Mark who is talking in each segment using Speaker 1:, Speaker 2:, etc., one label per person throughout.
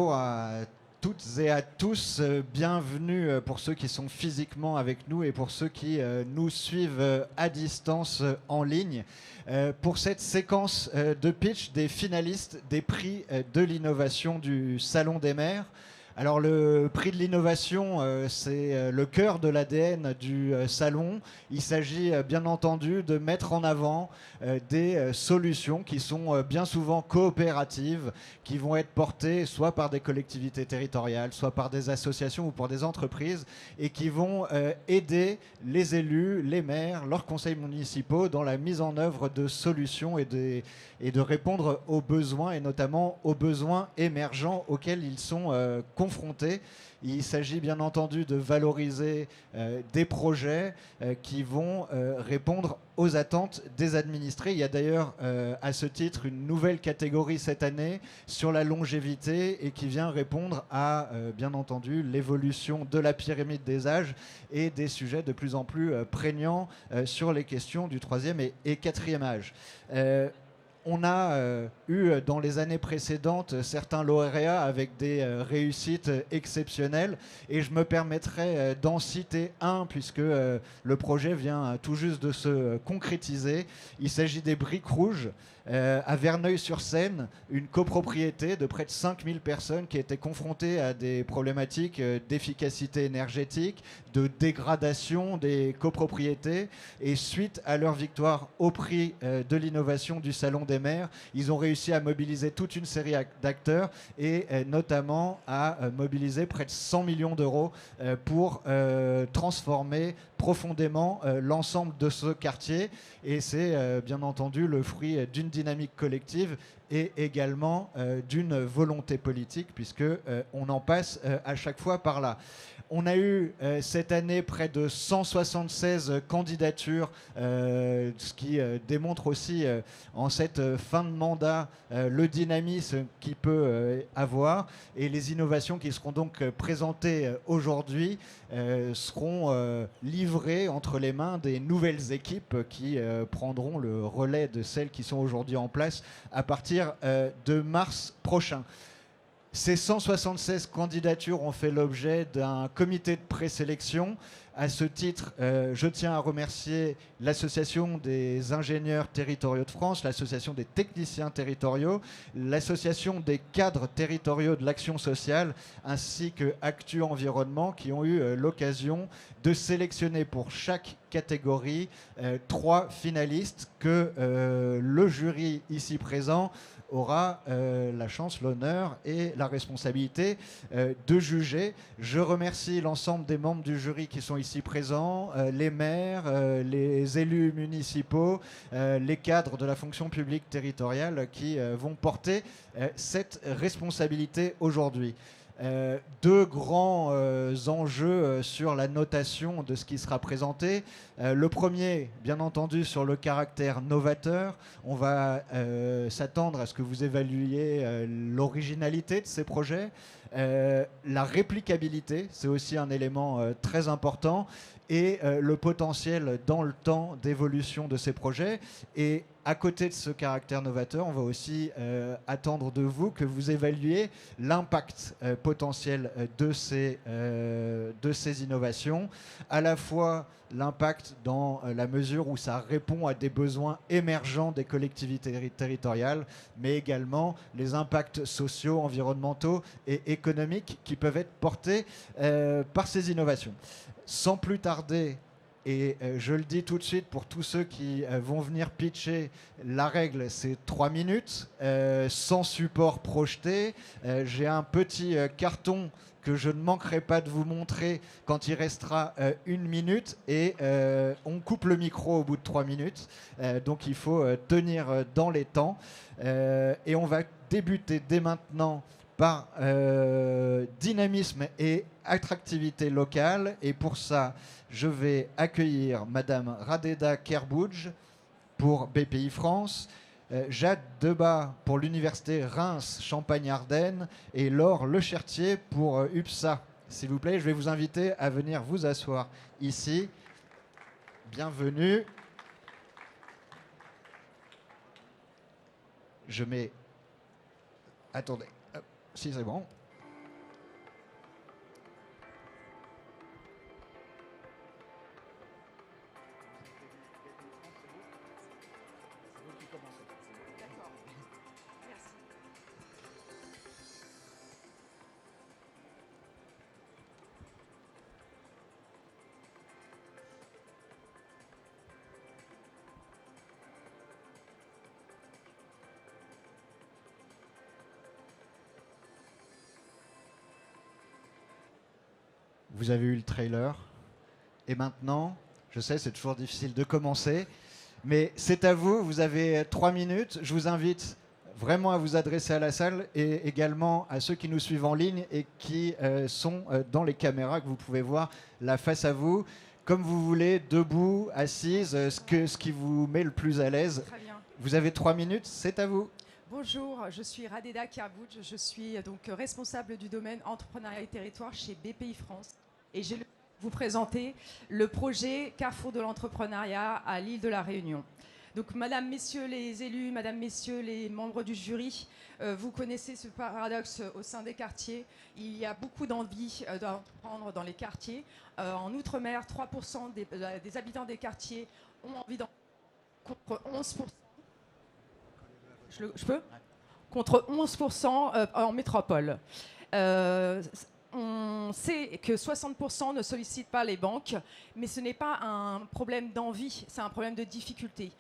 Speaker 1: Bonjour à toutes et à tous, bienvenue pour ceux qui sont physiquement avec nous et pour ceux qui nous suivent à distance en ligne pour cette séquence de pitch des finalistes des prix de l'innovation du Salon des maires. Alors le prix de l'innovation, c'est le cœur de l'ADN du salon. Il s'agit bien entendu de mettre en avant des solutions qui sont bien souvent coopératives, qui vont être portées soit par des collectivités territoriales, soit par des associations ou pour des entreprises, et qui vont aider les élus, les maires, leurs conseils municipaux dans la mise en œuvre de solutions et de répondre aux besoins, et notamment aux besoins émergents auxquels ils sont confrontés. Il s'agit bien entendu de valoriser des projets qui vont répondre aux attentes des administrés. Il y a d'ailleurs à ce titre une nouvelle catégorie cette année sur la longévité et qui vient répondre à bien entendu l'évolution de la pyramide des âges et des sujets de plus en plus prégnants sur les questions du troisième et quatrième âge. On a eu dans les années précédentes certains lauréats avec des réussites exceptionnelles et je me permettrai d'en citer un puisque le projet vient tout juste de se concrétiser. Il s'agit des Briques Rouges à Verneuil-sur-Seine, une copropriété de près de 5000 personnes qui étaient confrontées à des problématiques d'efficacité énergétique, de dégradation des copropriétés. Et suite à leur victoire au prix de l'innovation du Salon des maires, ils ont réussi à mobiliser toute une série d'acteurs et notamment à mobiliser près de 100 millions d'euros pour transformer profondément l'ensemble de ce quartier. Et c'est bien entendu le fruit d'une dynamique collective et également d'une volonté politique, puisque on en passe à chaque fois par là. On a eu cette année près de 176 candidatures, ce qui démontre aussi en cette fin de mandat le dynamisme qu'il peut avoir. Et les innovations qui seront donc présentées aujourd'hui seront livrées entre les mains des nouvelles équipes qui prendront le relais de celles qui sont aujourd'hui en place à partir de mars prochain. Ces 176 candidatures ont fait l'objet d'un comité de présélection. À ce titre, je tiens à remercier l'Association des ingénieurs territoriaux de France, l'Association des techniciens territoriaux, l'Association des cadres territoriaux de l'action sociale, ainsi que Actu Environnement, qui ont eu l'occasion de sélectionner pour chaque catégorie 3 finalistes que le jury ici présent aura la chance, l'honneur et la responsabilité de juger. Je remercie l'ensemble des membres du jury qui sont ici présents, les maires, les élus municipaux, les cadres de la fonction publique territoriale qui vont porter cette responsabilité aujourd'hui. Deux grands enjeux sur la notation de ce qui sera présenté. Le premier, bien entendu, sur le caractère novateur. On va s'attendre à ce que vous évaluiez l'originalité de ces projets. La réplicabilité, c'est aussi un élément très important, et le potentiel dans le temps d'évolution de ces projets. Et à côté de ce caractère novateur, on va aussi attendre de vous que vous évaluiez l'impact potentiel de ces innovations, à la fois l'impact dans la mesure où ça répond à des besoins émergents des collectivités territoriales, mais également les impacts sociaux, environnementaux et économiques qui peuvent être portés par ces innovations. Sans plus tarder, et je le dis tout de suite pour tous ceux qui vont venir pitcher, la règle c'est 3 minutes, sans support projeté. J'ai un petit carton que je ne manquerai pas de vous montrer quand il restera 1 minute, et on coupe le micro au bout de 3 minutes. Donc il faut tenir dans les temps. Et on va débuter dès maintenant par dynamisme et attractivité locale. Et pour ça, je vais accueillir Madame Radeda Kerbouj pour BPI France, Jade Debat pour l'Université Reims Champagne-Ardenne et Laure Lechertier pour UPSA. S'il vous plaît, je vais vous inviter à venir vous asseoir ici. Bienvenue. Je mets... Attendez. Si, c'est bon. Vous avez eu le trailer. Et maintenant, je sais, c'est toujours difficile de commencer, mais c'est à vous. Vous avez 3 minutes. Je vous invite vraiment à vous adresser à la salle et également à ceux qui nous suivent en ligne et qui sont dans les caméras que vous pouvez voir là face à vous. Comme vous voulez, debout, assise, ce qui vous met le plus à l'aise.
Speaker 2: Très bien.
Speaker 1: Vous avez 3 minutes, c'est à vous.
Speaker 2: Bonjour, je suis Radeda Kirbouj, je suis donc responsable du domaine entrepreneuriat et territoire chez BPI France et j'ai le vous présenter le projet Carrefour de l'entrepreneuriat à l'île de la Réunion. Donc, Madame, Messieurs les élus, Madame, Messieurs les membres du jury, vous connaissez ce paradoxe au sein des quartiers. Il y a beaucoup d'envie d'entreprendre dans les quartiers. En Outre-mer, 3% des habitants des quartiers ont envie d'entreprendre contre 11%. Je peux ? Contre 11% en métropole. On sait que 60% ne sollicitent pas les banques, mais ce n'est pas un problème d'envie, c'est un problème de difficulté,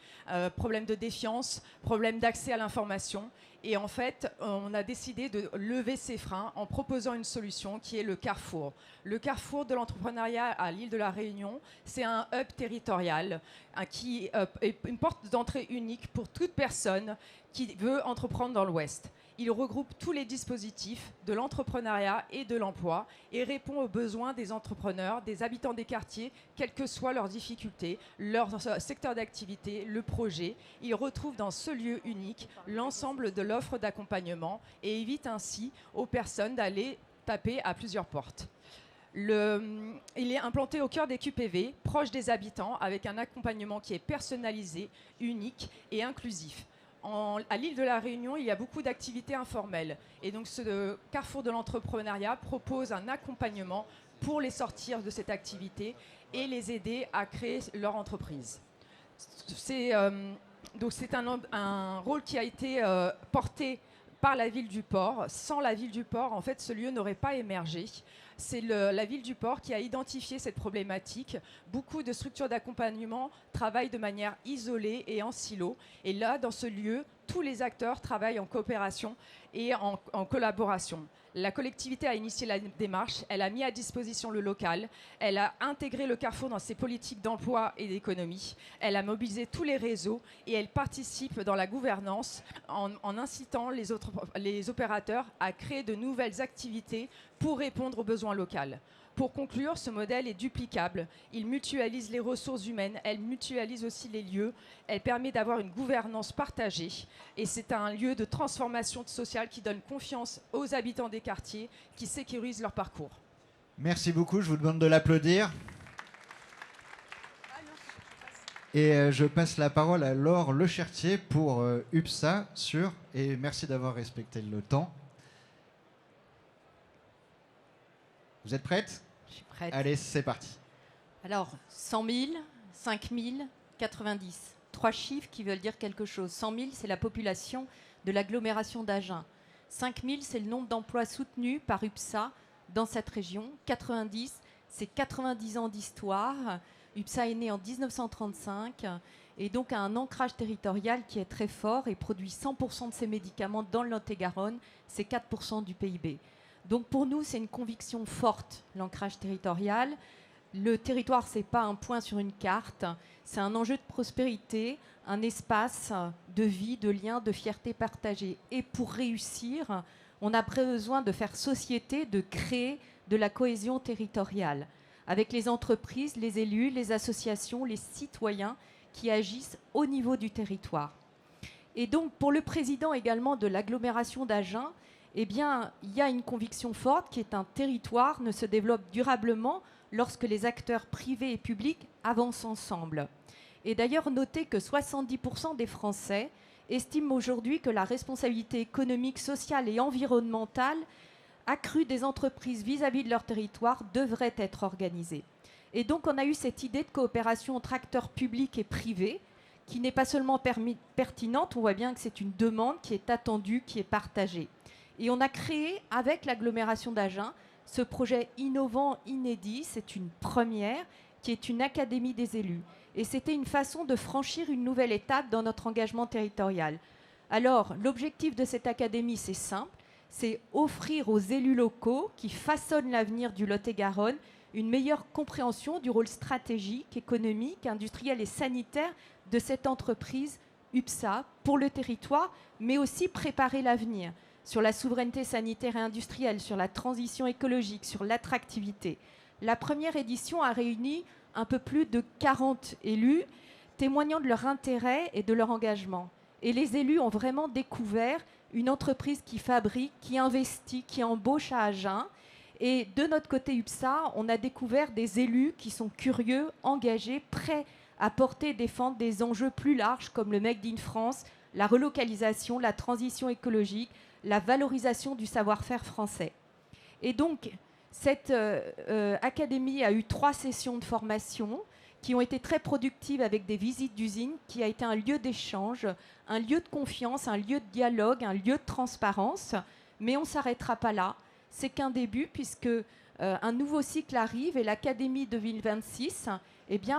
Speaker 2: problème de défiance, problème d'accès à l'information. Et en fait, on a décidé de lever ces freins en proposant une solution qui est le Carrefour. Le Carrefour de l'entrepreneuriat à l'île de la Réunion, c'est un hub territorial qui est une porte d'entrée unique pour toute personne qui veut entreprendre dans l'Ouest. Il regroupe tous les dispositifs de l'entrepreneuriat et de l'emploi et répond aux besoins des entrepreneurs, des habitants des quartiers, quelles que soient leurs difficultés, leur secteur d'activité, le projet. Il retrouve dans ce lieu unique l'ensemble de l'offre d'accompagnement et évite ainsi aux personnes d'aller taper à plusieurs portes. Il est implanté au cœur des QPV, proche des habitants, avec un accompagnement qui est personnalisé, unique et inclusif. À l'île de la Réunion, il y a beaucoup d'activités informelles. Et donc, ce Carrefour de l'entrepreneuriat propose un accompagnement pour les sortir de cette activité et les aider à créer leur entreprise. C'est un rôle qui a été porté par la ville du Port. Sans la ville du Port, en fait, ce lieu n'aurait pas émergé. C'est la ville du Port qui a identifié cette problématique. Beaucoup de structures d'accompagnement travaillent de manière isolée et en silo. Et là, dans ce lieu, tous les acteurs travaillent en coopération et en collaboration. La collectivité a initié la démarche, elle a mis à disposition le local, elle a intégré le Carrefour dans ses politiques d'emploi et d'économie, elle a mobilisé tous les réseaux et elle participe dans la gouvernance en incitant les opérateurs à créer de nouvelles activités pour répondre aux besoins locaux. Pour conclure, ce modèle est duplicable. Il mutualise les ressources humaines, elle mutualise aussi les lieux, elle permet d'avoir une gouvernance partagée et c'est un lieu de transformation sociale qui donne confiance aux habitants des quartiers, qui sécurise leur parcours.
Speaker 1: Merci beaucoup, je vous demande de l'applaudir. Et je passe la parole à Laure Lechertier pour UPSA et merci d'avoir respecté le temps. Vous êtes prête ?
Speaker 3: Je suis prête.
Speaker 1: Allez, c'est parti.
Speaker 3: Alors, 100 000, 5 000, 90. 3 chiffres qui veulent dire quelque chose. 100 000, c'est la population de l'agglomération d'Agen. 5 000, c'est le nombre d'emplois soutenus par UPSA dans cette région. 90, c'est 90 ans d'histoire. UPSA est né en 1935 et donc a un ancrage territorial qui est très fort et produit 100% de ses médicaments dans le Lot-et-Garonne. C'est 4% du PIB. Donc pour nous, c'est une conviction forte, l'ancrage territorial. Le territoire, ce n'est pas un point sur une carte, c'est un enjeu de prospérité, un espace de vie, de lien, de fierté partagée. Et pour réussir, on a besoin de faire société, de créer de la cohésion territoriale, avec les entreprises, les élus, les associations, les citoyens qui agissent au niveau du territoire. Et donc pour le président également de l'agglomération d'Agen, eh bien, il y a une conviction forte qui est un territoire ne se développe durablement lorsque les acteurs privés et publics avancent ensemble. Et d'ailleurs, notez que 70% des Français estiment aujourd'hui que la responsabilité économique, sociale et environnementale accrue des entreprises vis-à-vis de leur territoire devrait être organisée. Et donc, on a eu cette idée de coopération entre acteurs publics et privés qui n'est pas seulement pertinente, on voit bien que c'est une demande qui est attendue, qui est partagée. Et on a créé, avec l'agglomération d'Agen, ce projet innovant, inédit, c'est une première, qui est une académie des élus. Et c'était une façon de franchir une nouvelle étape dans notre engagement territorial. Alors, l'objectif de cette académie, c'est simple, c'est offrir aux élus locaux qui façonnent l'avenir du Lot-et-Garonne une meilleure compréhension du rôle stratégique, économique, industriel et sanitaire de cette entreprise UPSA pour le territoire, mais aussi préparer l'avenir sur la souveraineté sanitaire et industrielle, sur la transition écologique, sur l'attractivité. La première édition a réuni un peu plus de 40 élus, témoignant de leur intérêt et de leur engagement. Et les élus ont vraiment découvert une entreprise qui fabrique, qui investit, qui embauche à Agen. Et de notre côté UPSA, on a découvert des élus qui sont curieux, engagés, prêts à porter et défendre des enjeux plus larges comme le Made in France, la relocalisation, la transition écologique, la valorisation du savoir-faire français. Et donc, cette académie a eu 3 sessions de formation qui ont été très productives avec des visites d'usines, qui a été un lieu d'échange, un lieu de confiance, un lieu de dialogue, un lieu de transparence. Mais on ne s'arrêtera pas là. C'est qu'un début, puisque un nouveau cycle arrive et l'Académie 2026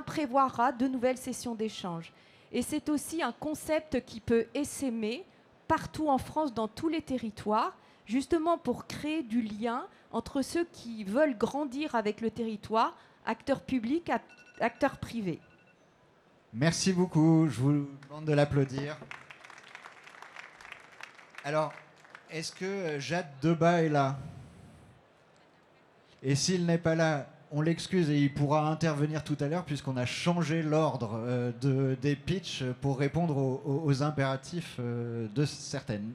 Speaker 3: prévoira de nouvelles sessions d'échange. Et c'est aussi un concept qui peut essaimer partout en France, dans tous les territoires, justement pour créer du lien entre ceux qui veulent grandir avec le territoire, acteurs publics, acteurs privés.
Speaker 1: Merci beaucoup, je vous demande de l'applaudir. Alors, est-ce que Jade Debat est là? Et s'il n'est pas là, on l'excuse et il pourra intervenir tout à l'heure puisqu'on a changé l'ordre des pitchs pour répondre aux impératifs de certaines.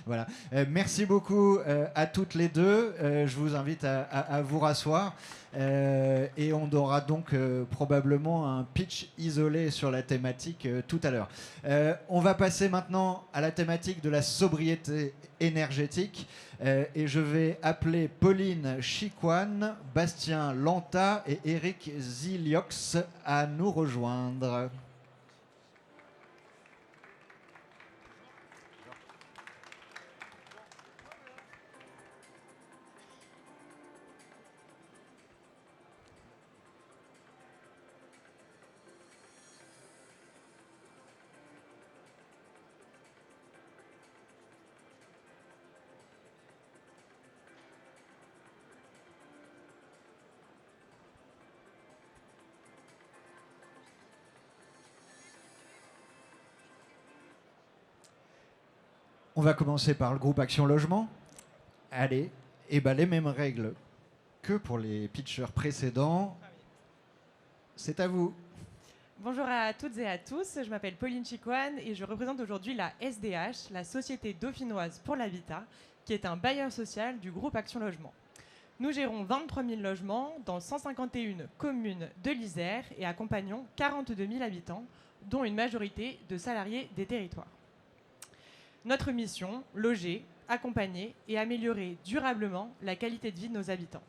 Speaker 1: Voilà. Merci beaucoup à toutes les deux. Je vous invite à vous rasseoir. Et on aura donc probablement un pitch isolé sur la thématique tout à l'heure. On va passer maintenant à la thématique de la sobriété énergétique. Et je vais appeler Pauline Chicoine, Bastien Lanta et Eric Ziliox à nous rejoindre. On va commencer par le groupe Action Logement. Allez, et les mêmes règles que pour les pitchers précédents. C'est à vous.
Speaker 4: Bonjour à toutes et à tous, je m'appelle Pauline Chicoine et je représente aujourd'hui la SDH, la Société Dauphinoise pour l'Habitat, qui est un bailleur social du groupe Action Logement. Nous gérons 23 000 logements dans 151 communes de l'Isère et accompagnons 42 000 habitants, dont une majorité de salariés des territoires. Notre mission, loger, accompagner et améliorer durablement la qualité de vie de nos habitants.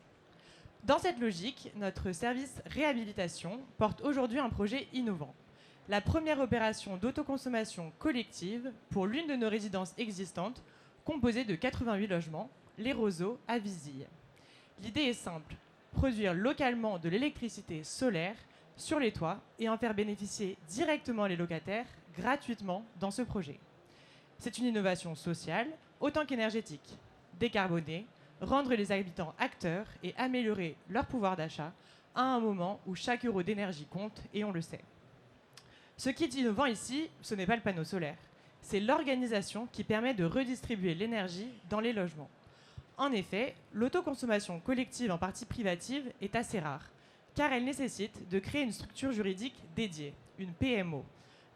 Speaker 4: Dans cette logique, notre service réhabilitation porte aujourd'hui un projet innovant. La première opération d'autoconsommation collective pour l'une de nos résidences existantes, composée de 88 logements, les Roseaux à Vizille. L'idée est simple, produire localement de l'électricité solaire sur les toits et en faire bénéficier directement les locataires gratuitement dans ce projet. C'est une innovation sociale autant qu'énergétique. Décarboner, rendre les habitants acteurs et améliorer leur pouvoir d'achat à un moment où chaque euro d'énergie compte et on le sait. Ce qui est innovant ici, ce n'est pas le panneau solaire, c'est l'organisation qui permet de redistribuer l'énergie dans les logements. En effet, l'autoconsommation collective en partie privative est assez rare, car elle nécessite de créer une structure juridique dédiée, une PMO,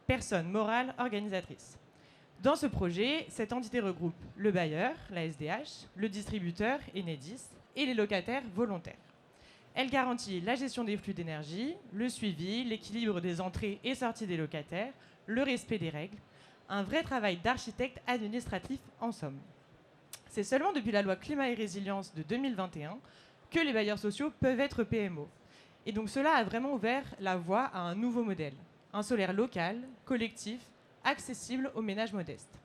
Speaker 4: personne morale organisatrice. Dans ce projet, cette entité regroupe le bailleur, la SDH, le distributeur, Enedis, et les locataires volontaires. Elle garantit la gestion des flux d'énergie, le suivi, l'équilibre des entrées et sorties des locataires, le respect des règles, un vrai travail d'architecte administratif en somme. C'est seulement depuis la loi Climat et Résilience de 2021 que les bailleurs sociaux peuvent être PMO. Et donc cela a vraiment ouvert la voie à un nouveau modèle, un solaire local, collectif, accessible aux ménages modestes.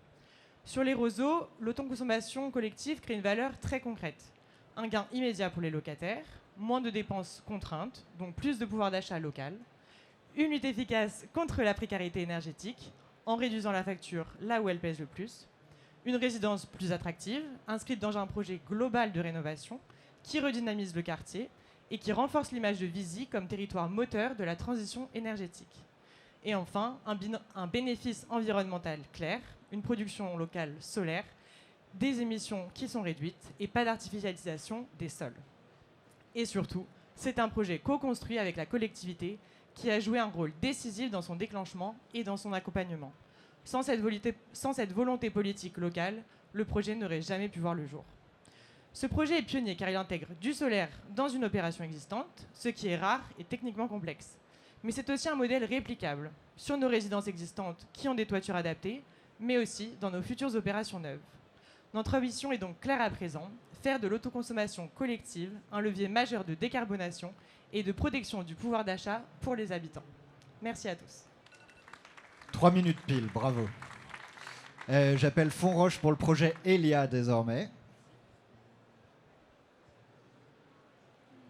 Speaker 4: Sur les Roseaux, l'autoconsommation collective crée une valeur très concrète. Un gain immédiat pour les locataires, moins de dépenses contraintes, donc plus de pouvoir d'achat local, une lutte efficace contre la précarité énergétique, en réduisant la facture là où elle pèse le plus, une résidence plus attractive, inscrite dans un projet global de rénovation qui redynamise le quartier et qui renforce l'image de Visy comme territoire moteur de la transition énergétique. Et enfin, un bénéfice environnemental clair, une production locale solaire, des émissions qui sont réduites et pas d'artificialisation des sols. Et surtout, c'est un projet co-construit avec la collectivité qui a joué un rôle décisif dans son déclenchement et dans son accompagnement. Sans cette volonté politique locale, le projet n'aurait jamais pu voir le jour. Ce projet est pionnier car il intègre du solaire dans une opération existante, ce qui est rare et techniquement complexe. Mais c'est aussi un modèle réplicable sur nos résidences existantes qui ont des toitures adaptées, mais aussi dans nos futures opérations neuves. Notre ambition est donc claire à présent, faire de l'autoconsommation collective un levier majeur de décarbonation et de protection du pouvoir d'achat pour les habitants. Merci à tous.
Speaker 1: 3 minutes pile, bravo. J'appelle Fonroche pour le projet Elia désormais.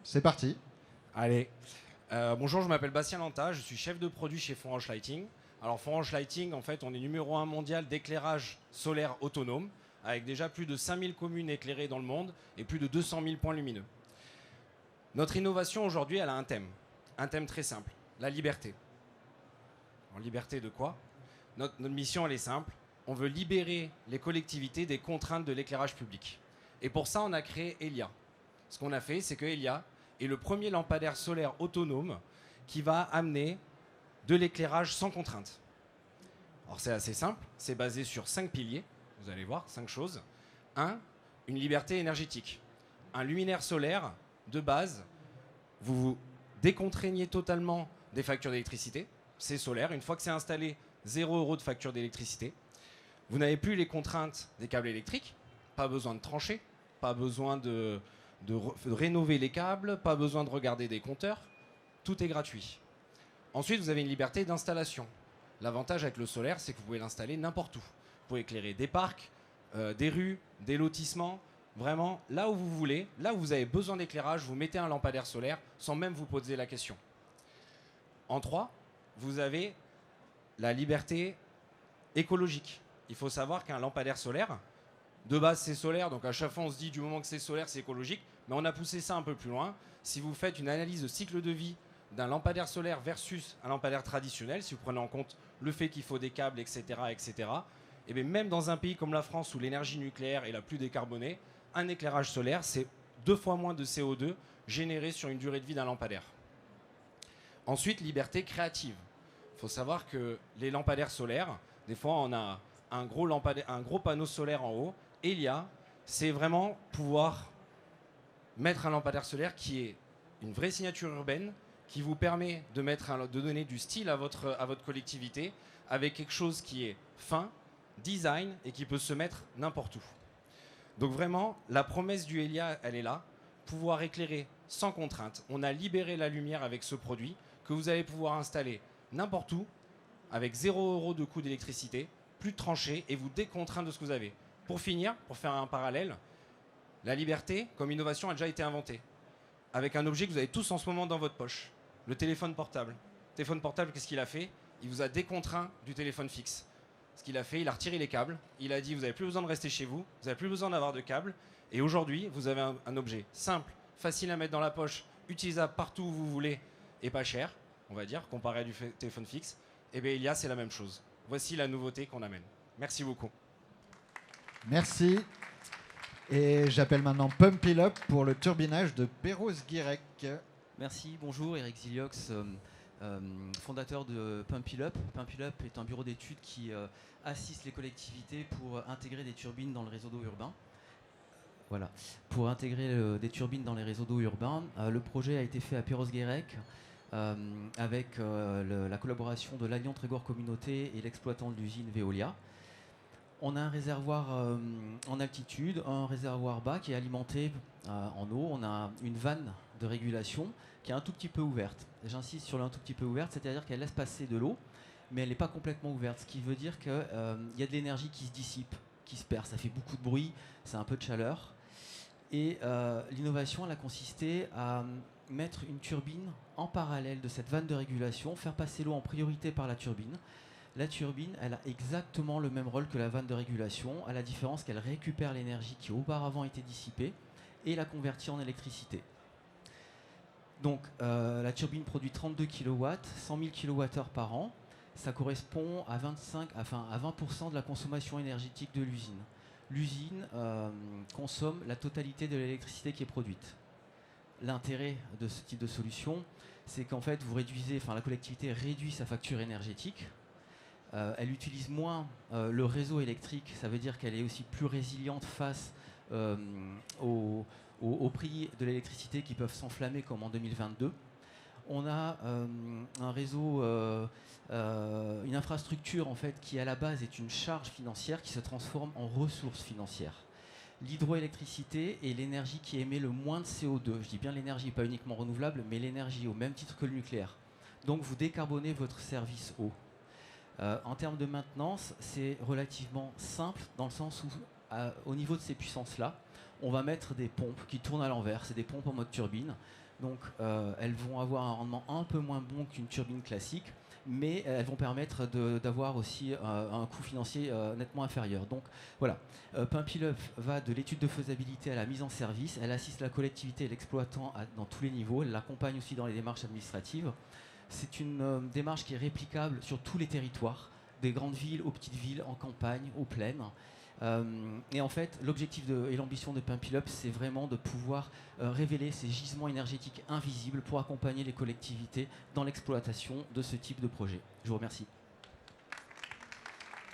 Speaker 1: C'est parti.
Speaker 5: Allez. Bonjour, je m'appelle Bastien Lanta, je suis chef de produit chez Fonroche Lighting. Alors Fonroche Lighting, en fait, on est numéro 1 mondial d'éclairage solaire autonome, avec déjà plus de 5000 communes éclairées dans le monde et plus de 200 000 points lumineux. Notre innovation aujourd'hui, elle a un thème très simple, la liberté. En liberté de quoi ? Notre mission, elle est simple, on veut libérer les collectivités des contraintes de l'éclairage public. Et pour ça, on a créé Elia. Ce qu'on a fait, c'est que Elia est le premier lampadaire solaire autonome qui va amener de l'éclairage sans contrainte. Alors c'est assez simple, c'est basé sur 5 piliers, vous allez voir, 5 choses. 1, une liberté énergétique. Un luminaire solaire, de base, vous vous décontraignez totalement des factures d'électricité, c'est solaire, une fois que c'est installé, 0 € de facture d'électricité. Vous n'avez plus les contraintes des câbles électriques, pas besoin de trancher, pas besoin de rénover les câbles, pas besoin de regarder des compteurs, tout est gratuit. Ensuite, vous avez une liberté d'installation. L'avantage avec le solaire, c'est que vous pouvez l'installer n'importe où. Vous pouvez éclairer des parcs, des rues, des lotissements, vraiment là où vous voulez, là où vous avez besoin d'éclairage, vous mettez un lampadaire solaire sans même vous poser la question. En 3, vous avez la liberté écologique. Il faut savoir qu'un lampadaire solaire, de base c'est solaire, donc à chaque fois on se dit du moment que c'est solaire c'est écologique, mais on a poussé ça un peu plus loin. Si vous faites une analyse de cycle de vie d'un lampadaire solaire versus un lampadaire traditionnel, si vous prenez en compte le fait qu'il faut des câbles, etc., et bien même dans un pays comme la France où l'énergie nucléaire est la plus décarbonée, un éclairage solaire c'est 2 fois moins de CO2 généré sur une durée de vie d'un lampadaire. Ensuite, liberté créative. Il faut savoir que les lampadaires solaires, des fois on a un gros panneau solaire en haut, et c'est vraiment pouvoir mettre un lampadaire solaire qui est une vraie signature urbaine, qui vous permet de donner du style à votre collectivité, avec quelque chose qui est fin, design, et qui peut se mettre n'importe où. Donc vraiment, la promesse du Elia, elle est là, pouvoir éclairer sans contrainte. On a libéré la lumière avec ce produit, que vous allez pouvoir installer n'importe où, avec 0 € de coût d'électricité, plus de tranchées, et vous décontraindre de ce que vous avez. Pour finir, pour faire un parallèle, la liberté, comme innovation, a déjà été inventée. Avec un objet que vous avez tous en ce moment dans votre poche. Le téléphone portable. Le téléphone portable, qu'est-ce qu'il a fait ? Il vous a décontraint du téléphone fixe. Ce qu'il a fait, il a retiré les câbles. Il a dit, vous n'avez plus besoin de rester chez vous. Vous n'avez plus besoin d'avoir de câbles. Et aujourd'hui, vous avez un objet simple, facile à mettre dans la poche, utilisable partout où vous voulez et pas cher, on va dire, comparé à du téléphone fixe. Et bien, c'est la même chose. Voici la nouveauté qu'on amène. Merci beaucoup.
Speaker 1: Merci. Et j'appelle maintenant Pump It Up pour le turbinage de Perros-Guirec.
Speaker 6: Merci, bonjour, Eric Ziliox, fondateur de Pump It Up. Pump It Up est un bureau d'études qui assiste les collectivités pour intégrer des turbines dans le réseau d'eau urbain. Voilà, pour intégrer des turbines dans les réseaux d'eau urbains. Le projet a été fait à Perros-Guirec avec la collaboration de l'Alliance Trégor Communauté et l'exploitant de l'usine Veolia. On a un réservoir en altitude, un réservoir bas qui est alimenté en eau. On a une vanne de régulation qui est un tout petit peu ouverte. J'insiste sur le un tout petit peu ouverte, c'est-à-dire qu'elle laisse passer de l'eau, mais elle n'est pas complètement ouverte. Ce qui veut dire qu'il y a de l'énergie qui se dissipe, qui se perd. Ça fait beaucoup de bruit, c'est un peu de chaleur. Et l'innovation, elle a consisté à mettre une turbine en parallèle de cette vanne de régulation, faire passer l'eau en priorité par la turbine. La turbine, elle a exactement le même rôle que la vanne de régulation, à la différence qu'elle récupère l'énergie qui auparavant était dissipée et la convertit en électricité. Donc la turbine produit 32 kW, 100 000 kWh par an. Ça correspond à 20% de la consommation énergétique de l'usine. L'usine consomme la totalité de l'électricité qui est produite. L'intérêt de ce type de solution, c'est qu'en fait, la collectivité réduit sa facture énergétique. Elle utilise moins le réseau électrique, ça veut dire qu'elle est aussi plus résiliente face au prix de l'électricité qui peuvent s'enflammer comme en 2022. On a un réseau, une infrastructure en fait, qui à la base est une charge financière qui se transforme en ressource financière. L'hydroélectricité est l'énergie qui émet le moins de CO2. Je dis bien l'énergie, pas uniquement renouvelable, mais l'énergie au même titre que le nucléaire. Donc vous décarbonez votre service eau. En termes de maintenance, c'est relativement simple dans le sens où, au niveau de ces puissances-là, on va mettre des pompes qui tournent à l'envers. C'est des pompes en mode turbine. Donc elles vont avoir un rendement un peu moins bon qu'une turbine classique, mais elles vont permettre d'avoir aussi un coût financier nettement inférieur. Donc voilà, Pump-It-Up va de l'étude de faisabilité à la mise en service. Elle assiste la collectivité et l'exploitant dans tous les niveaux. Elle l'accompagne aussi dans les démarches administratives. C'est une démarche qui est réplicable sur tous les territoires, des grandes villes aux petites villes, en campagne, aux plaines. Et en fait, l'objectif et l'ambition de Pump-It-Up, c'est vraiment de pouvoir révéler ces gisements énergétiques invisibles pour accompagner les collectivités dans l'exploitation de ce type de projet. Je vous remercie.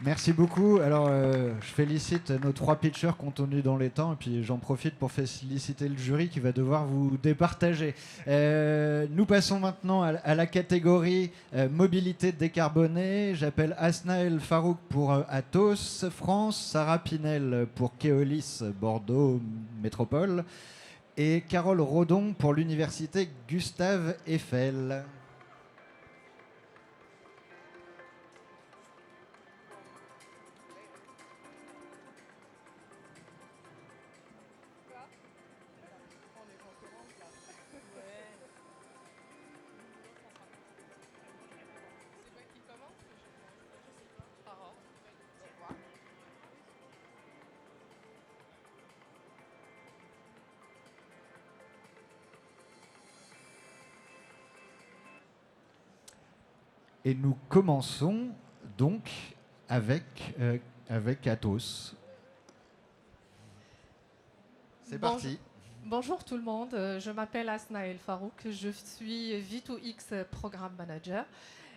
Speaker 1: Merci beaucoup. Alors, je félicite nos 3 pitchers qui ont tenu dans les temps, et puis j'en profite pour féliciter le jury qui va devoir vous départager. Nous passons maintenant à la catégorie mobilité décarbonée. J'appelle Asnaël Farouk pour Atos France, Sarah Pinel pour Keolis Bordeaux Métropole et Carole Rodon pour l'université Gustave Eiffel. Et nous commençons donc avec Atos. C'est parti.
Speaker 7: Bonjour tout le monde, je m'appelle Asnaël Farouk, je suis V2X Programme Manager.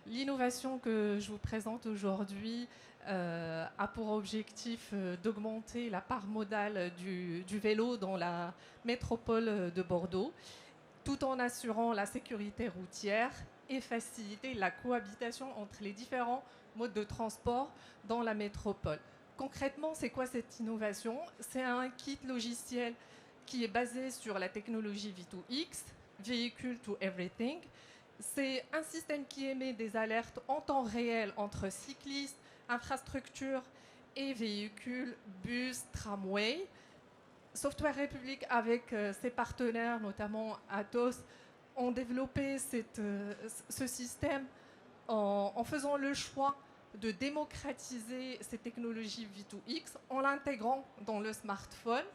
Speaker 7: L'innovation que je vous présente aujourd'hui a pour objectif d'augmenter la part modale du vélo dans la métropole de Bordeaux, tout en assurant la sécurité routière et faciliter la cohabitation entre les différents modes de transport dans la métropole. Concrètement, c'est quoi cette innovation? C'est un kit logiciel qui est basé sur la technologie V2X, Vehicle to Everything. C'est un système qui émet des alertes en temps réel entre cyclistes, infrastructures et véhicules, bus, tramway. Software République, avec ses partenaires, notamment Atos, ont développé ce système en faisant le choix de démocratiser ces technologies V2X en l'intégrant dans le smartphone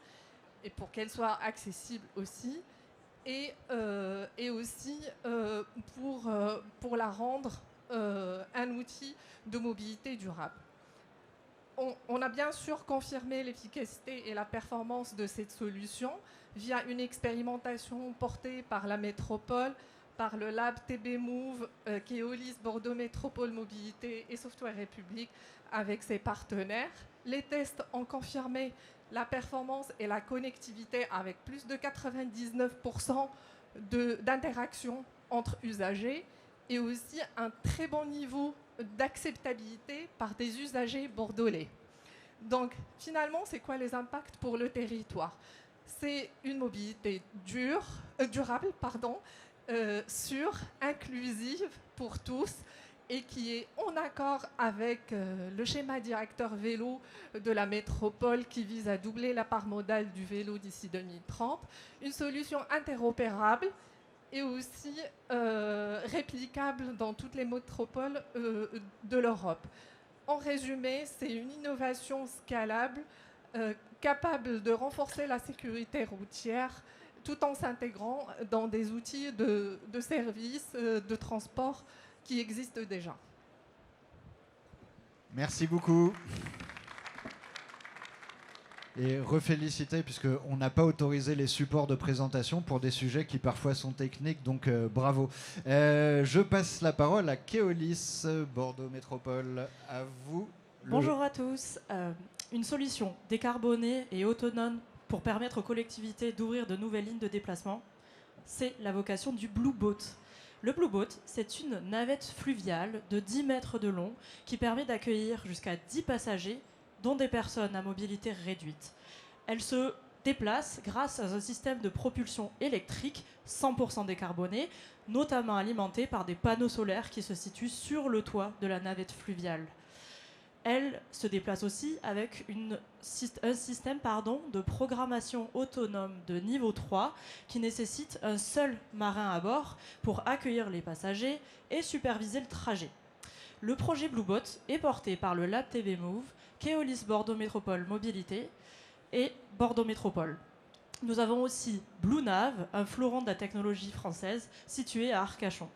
Speaker 7: et pour qu'elles soient accessibles aussi et aussi pour la rendre un outil de mobilité durable. On a bien sûr confirmé l'efficacité et la performance de cette solution via une expérimentation portée par la métropole, par le lab TB Move, Keolis Bordeaux Métropole Mobilité et Software République avec ses partenaires. Les tests ont confirmé la performance et la connectivité avec plus de 99% d'interaction entre usagers et aussi un très bon niveau d'acceptabilité par des usagers bordelais. Donc finalement, c'est quoi les impacts pour le territoire? C'est une mobilité durable, sûre, inclusive pour tous et qui est en accord avec le schéma directeur vélo de la métropole qui vise à doubler la part modale du vélo d'ici 2030. Une solution interopérable et aussi réplicable dans toutes les métropoles de l'Europe. En résumé, c'est une innovation scalable capable de renforcer la sécurité routière, tout en s'intégrant dans des outils de service, de transport qui existent déjà.
Speaker 1: Merci beaucoup. Et reféliciter, puisqu'on n'a pas autorisé les supports de présentation pour des sujets qui parfois sont techniques, donc bravo. Je passe la parole à Keolis, Bordeaux Métropole. À vous.
Speaker 8: Bonjour à tous. Une solution décarbonée et autonome pour permettre aux collectivités d'ouvrir de nouvelles lignes de déplacement, c'est la vocation du Blue Boat. Le Blue Boat, c'est une navette fluviale de 10 mètres de long qui permet d'accueillir jusqu'à 10 passagers, dont des personnes à mobilité réduite. Elle se déplace grâce à un système de propulsion électrique 100% décarboné, notamment alimenté par des panneaux solaires qui se situent sur le toit de la navette fluviale. Elle se déplace aussi avec un système de programmation autonome de niveau 3 qui nécessite un seul marin à bord pour accueillir les passagers et superviser le trajet. Le projet Blue Boat est porté par le Lab TV Move, Keolis Bordeaux Métropole Mobilité et Bordeaux Métropole. Nous avons aussi Blue Nav, un fleuron de la technologie française situé à Arcachon.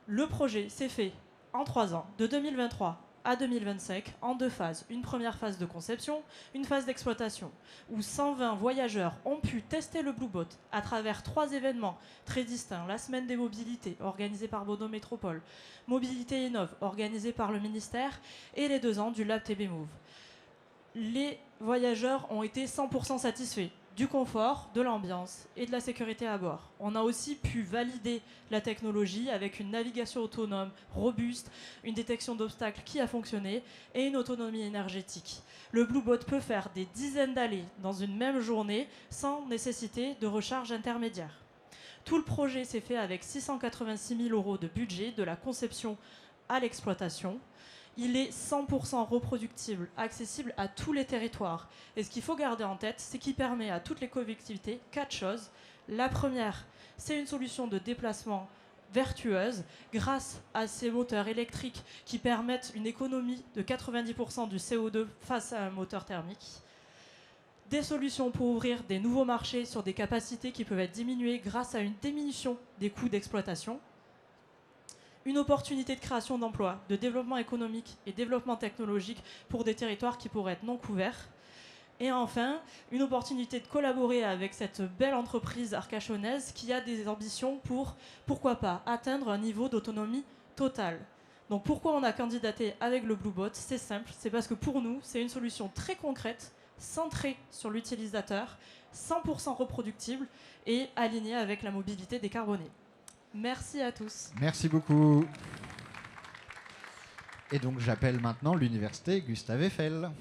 Speaker 8: Le projet s'est fait en 3 ans, de 2023 à 2025, en 2 phases. Une première phase de conception, une phase d'exploitation, où 120 voyageurs ont pu tester le Blue Boat à travers 3 événements très distincts. La semaine des mobilités, organisée par Bordeaux Métropole, Mobilité Innov, organisée par le ministère, et les 2 ans du Lab TB Move. Les voyageurs ont été 100% satisfaits du confort, de l'ambiance et de la sécurité à bord. On a aussi pu valider la technologie avec une navigation autonome robuste, une détection d'obstacles qui a fonctionné et une autonomie énergétique. Le Blue Boat peut faire des dizaines d'allées dans une même journée sans nécessité de recharge intermédiaire. Tout le projet s'est fait avec 686 000 € de budget de la conception à l'exploitation. Il est 100% reproductible, accessible à tous les territoires. Et ce qu'il faut garder en tête, c'est qu'il permet à toutes les collectivités 4 choses. La première, c'est une solution de déplacement vertueuse grâce à ces moteurs électriques qui permettent une économie de 90% du CO2 face à un moteur thermique. Des solutions pour ouvrir des nouveaux marchés sur des capacités qui peuvent être diminuées grâce à une diminution des coûts d'exploitation. Une opportunité de création d'emplois, de développement économique et développement technologique pour des territoires qui pourraient être non couverts. Et enfin, une opportunité de collaborer avec cette belle entreprise arcachonnaise qui a des ambitions pour, pourquoi pas, atteindre un niveau d'autonomie totale. Donc pourquoi on a candidaté avec le Blue Boat? C'est simple, c'est parce que pour nous, c'est une solution très concrète, centrée sur l'utilisateur, 100% reproductible et alignée avec la mobilité décarbonée. Merci à tous.
Speaker 1: Merci beaucoup. Et donc j'appelle maintenant l'université Gustave Eiffel.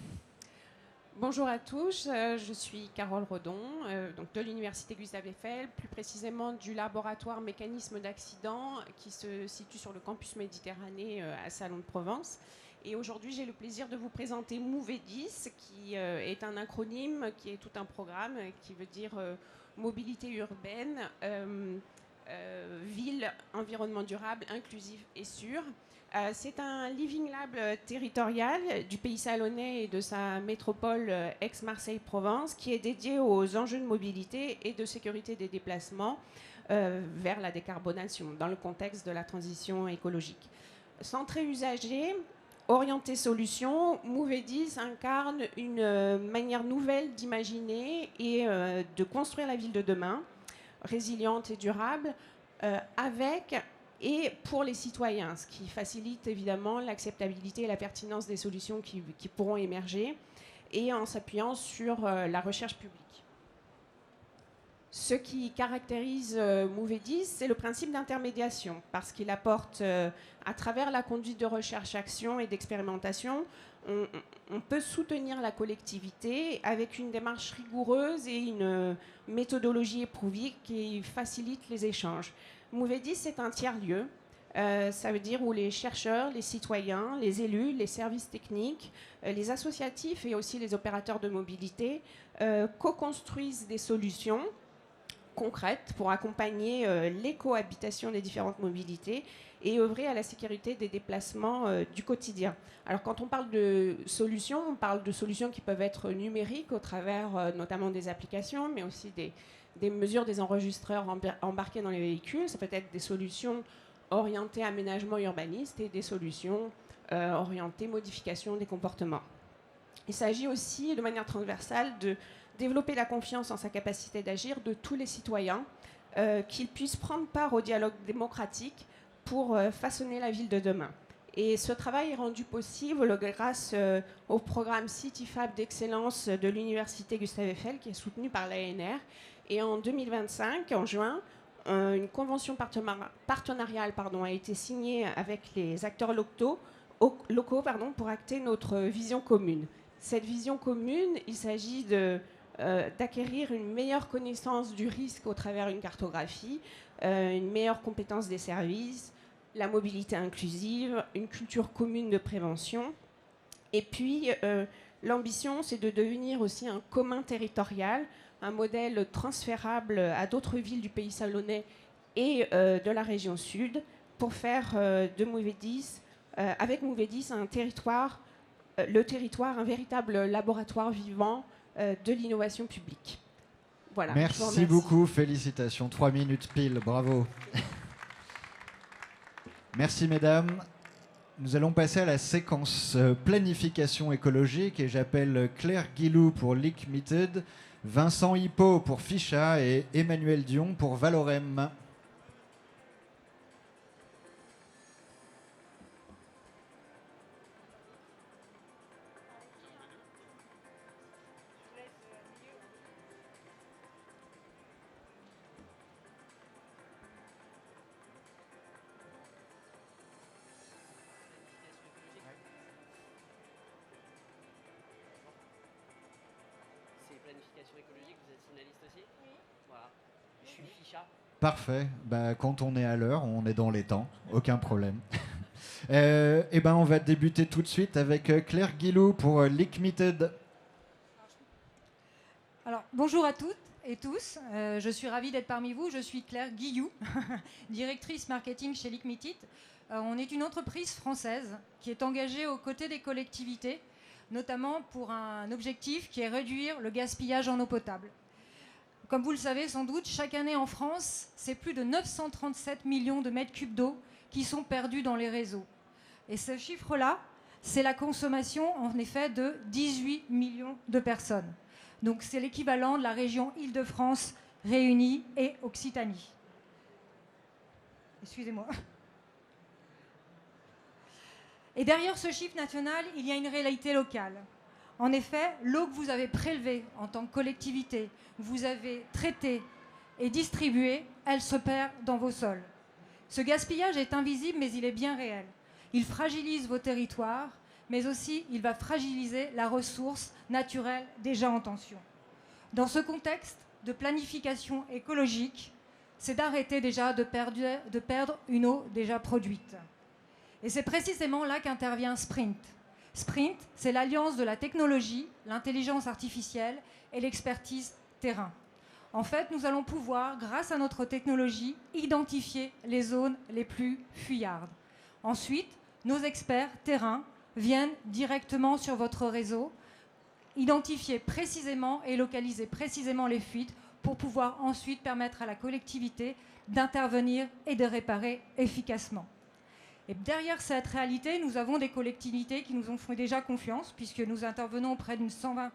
Speaker 9: Bonjour à tous, je suis Carole Redon, donc de l'université Gustave Eiffel, plus précisément du laboratoire mécanisme d'accident qui se situe sur le campus Méditerranée à Salon de Provence. Et aujourd'hui, j'ai le plaisir de vous présenter MOVEDIS, qui est un acronyme, qui est tout un programme, qui veut dire mobilité urbaine, ville, environnement durable, inclusif et sûr. C'est un Living Lab territorial du pays salonnais et de sa métropole Aix-Marseille-Provence qui est dédié aux enjeux de mobilité et de sécurité des déplacements vers la décarbonation dans le contexte de la transition écologique. Centré usager, orienté solution, MOVEDIS incarne une manière nouvelle d'imaginer et de construire la ville de demain, résiliente et durable, avec et pour les citoyens, ce qui facilite évidemment l'acceptabilité et la pertinence des solutions qui pourront émerger, et en s'appuyant sur la recherche publique. Ce qui caractérise MOVEDIS, c'est le principe d'intermédiation, parce qu'il apporte, à travers la conduite de recherche-action et d'expérimentation, on peut soutenir la collectivité avec une démarche rigoureuse et une méthodologie éprouvée qui facilite les échanges. MOVEDIS, c'est un tiers-lieu. Ça veut dire où les chercheurs, les citoyens, les élus, les services techniques, les associatifs et aussi les opérateurs de mobilité co-construisent des solutions concrètes pour accompagner les cohabitations des différentes mobilités et œuvrer à la sécurité des déplacements du quotidien. Alors quand on parle de solutions, on parle de solutions qui peuvent être numériques au travers notamment des applications, mais aussi des mesures des enregistreurs embarqués dans les véhicules, ça peut être des solutions orientées aménagement urbaniste et des solutions orientées modification des comportements. Il s'agit aussi, de manière transversale, de développer la confiance en sa capacité d'agir de tous les citoyens, qu'ils puissent prendre part au dialogue démocratique pour façonner la ville de demain. Et ce travail est rendu possible grâce au programme CityFab d'excellence de l'Université Gustave Eiffel, qui est soutenu par l'ANR. Et en 2025, en juin, une convention partenariale a été signée avec les acteurs locaux pour acter notre vision commune. Cette vision commune, il s'agit d'acquérir une meilleure connaissance du risque au travers d'une cartographie, une meilleure compétence des services, la mobilité inclusive, une culture commune de prévention. Et puis, l'ambition, c'est de devenir aussi un commun territorial, un modèle transférable à d'autres villes du pays salonnais et de la région sud, pour faire de Mouvédis, avec Mouvédis, le territoire, un véritable laboratoire vivant de l'innovation publique. Voilà.
Speaker 1: Merci beaucoup, félicitations. 3 minutes pile, bravo. Merci mesdames. Nous allons passer à la séquence planification écologique et j'appelle Claire Guilou pour Lickmitted, Vincent Hippo pour Ficha et Emmanuel Dion pour Valorem.
Speaker 10: Planification écologique, vous êtes finaliste aussi? Oui. Voilà. Je suis Ficha.
Speaker 1: Parfait. Bah, quand on est à l'heure, on est dans les temps. Aucun problème. Et ben, on va débuter tout de suite avec Claire Guilou pour Lickmitted.
Speaker 11: Alors, bonjour à toutes et tous. Je suis ravie d'être parmi vous. Je suis Claire Guillou, directrice marketing chez Lickmitted. On est une entreprise française qui est engagée aux côtés des collectivités, notamment pour un objectif qui est réduire le gaspillage en eau potable. Comme vous le savez sans doute, chaque année en France, c'est plus de 937 millions de mètres cubes d'eau qui sont perdus dans les réseaux. Et ce chiffre-là, c'est la consommation, en effet, de 18 millions de personnes. Donc c'est l'équivalent de la région Île-de-France réunie et Occitanie. Excusez-moi. Et derrière ce chiffre national, il y a une réalité locale. En effet, l'eau que vous avez prélevée en tant que collectivité, vous avez traitée et distribuée, elle se perd dans vos sols. Ce gaspillage est invisible, mais il est bien réel. Il fragilise vos territoires, mais aussi il va fragiliser la ressource naturelle déjà en tension. Dans ce contexte de planification écologique, c'est d'arrêter déjà de perdre une eau déjà produite. Et c'est précisément là qu'intervient Sprint. Sprint, c'est l'alliance de la technologie, l'intelligence artificielle et l'expertise terrain. En fait, nous allons pouvoir, grâce à notre technologie, identifier les zones les plus fuyardes. Ensuite, nos experts terrain viennent directement sur votre réseau, identifier précisément et localiser précisément les fuites pour pouvoir ensuite permettre à la collectivité d'intervenir et de réparer efficacement. Et derrière cette réalité, nous avons des collectivités qui nous ont fait déjà confiance, puisque nous intervenons auprès d'une 120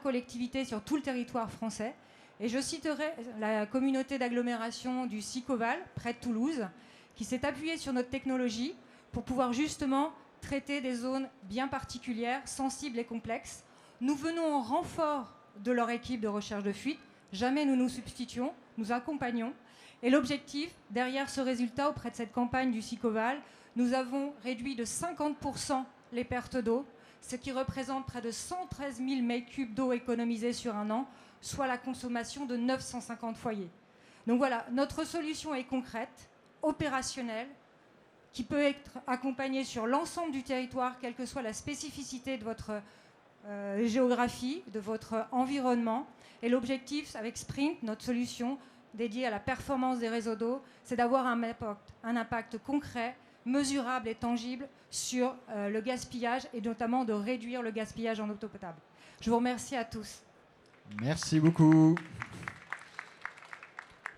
Speaker 11: collectivités sur tout le territoire français. Et je citerai la communauté d'agglomération du Sicoval, près de Toulouse, qui s'est appuyée sur notre technologie pour pouvoir justement traiter des zones bien particulières, sensibles et complexes. Nous venons en renfort de leur équipe de recherche de fuite. Jamais nous nous substituons, nous accompagnons. Et l'objectif, derrière ce résultat, auprès de cette campagne du Sicoval, nous avons réduit de 50% les pertes d'eau, ce qui représente près de 113 000 mètres cubes d'eau économisés sur un an, soit la consommation de 950 foyers. Donc voilà, notre solution est concrète, opérationnelle, qui peut être accompagnée sur l'ensemble du territoire, quelle que soit la spécificité de votre géographie, de votre environnement. Et l'objectif avec Sprint, notre solution dédiée à la performance des réseaux d'eau, c'est d'avoir un impact concret, mesurable et tangible sur le gaspillage et notamment de réduire le gaspillage en eau potable. Je vous remercie à tous.
Speaker 1: Merci beaucoup.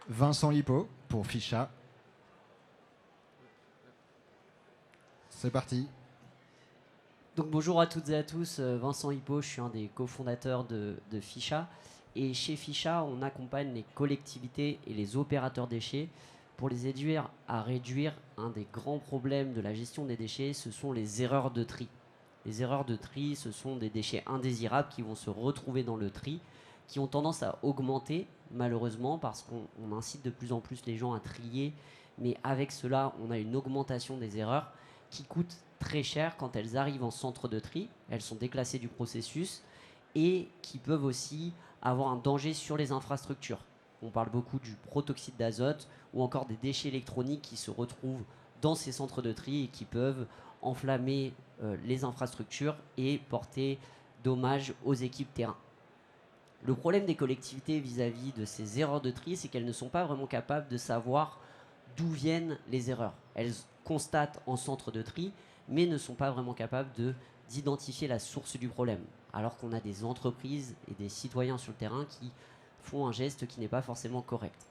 Speaker 1: Vincent Hippo pour Ficha. C'est parti.
Speaker 10: Donc bonjour à toutes et à tous, Vincent Hippo, je suis un des cofondateurs de Ficha. Et chez Ficha, on accompagne les collectivités et les opérateurs déchets pour les aider à réduire un des grands problèmes de la gestion des déchets, ce sont les erreurs de tri. Les erreurs de tri, ce sont des déchets indésirables qui vont se retrouver dans le tri, qui ont tendance à augmenter malheureusement parce qu'on incite de plus en plus les gens à trier, mais avec cela, on a une augmentation des erreurs qui coûtent très cher quand elles arrivent en centre de tri, elles sont déclassées du processus et qui peuvent aussi avoir un danger sur les infrastructures. On parle beaucoup du protoxyde d'azote ou encore des déchets électroniques qui se retrouvent dans ces centres de tri et qui peuvent enflammer les infrastructures et porter dommage aux équipes terrain. Le problème des collectivités vis-à-vis de ces erreurs de tri, c'est qu'elles ne sont pas vraiment capables de savoir d'où viennent les erreurs. Elles constatent en centre de tri, mais ne sont pas vraiment capables d'identifier la source du problème. Alors qu'on a des entreprises et des citoyens sur le terrain qui font un geste qui n'est pas forcément correct.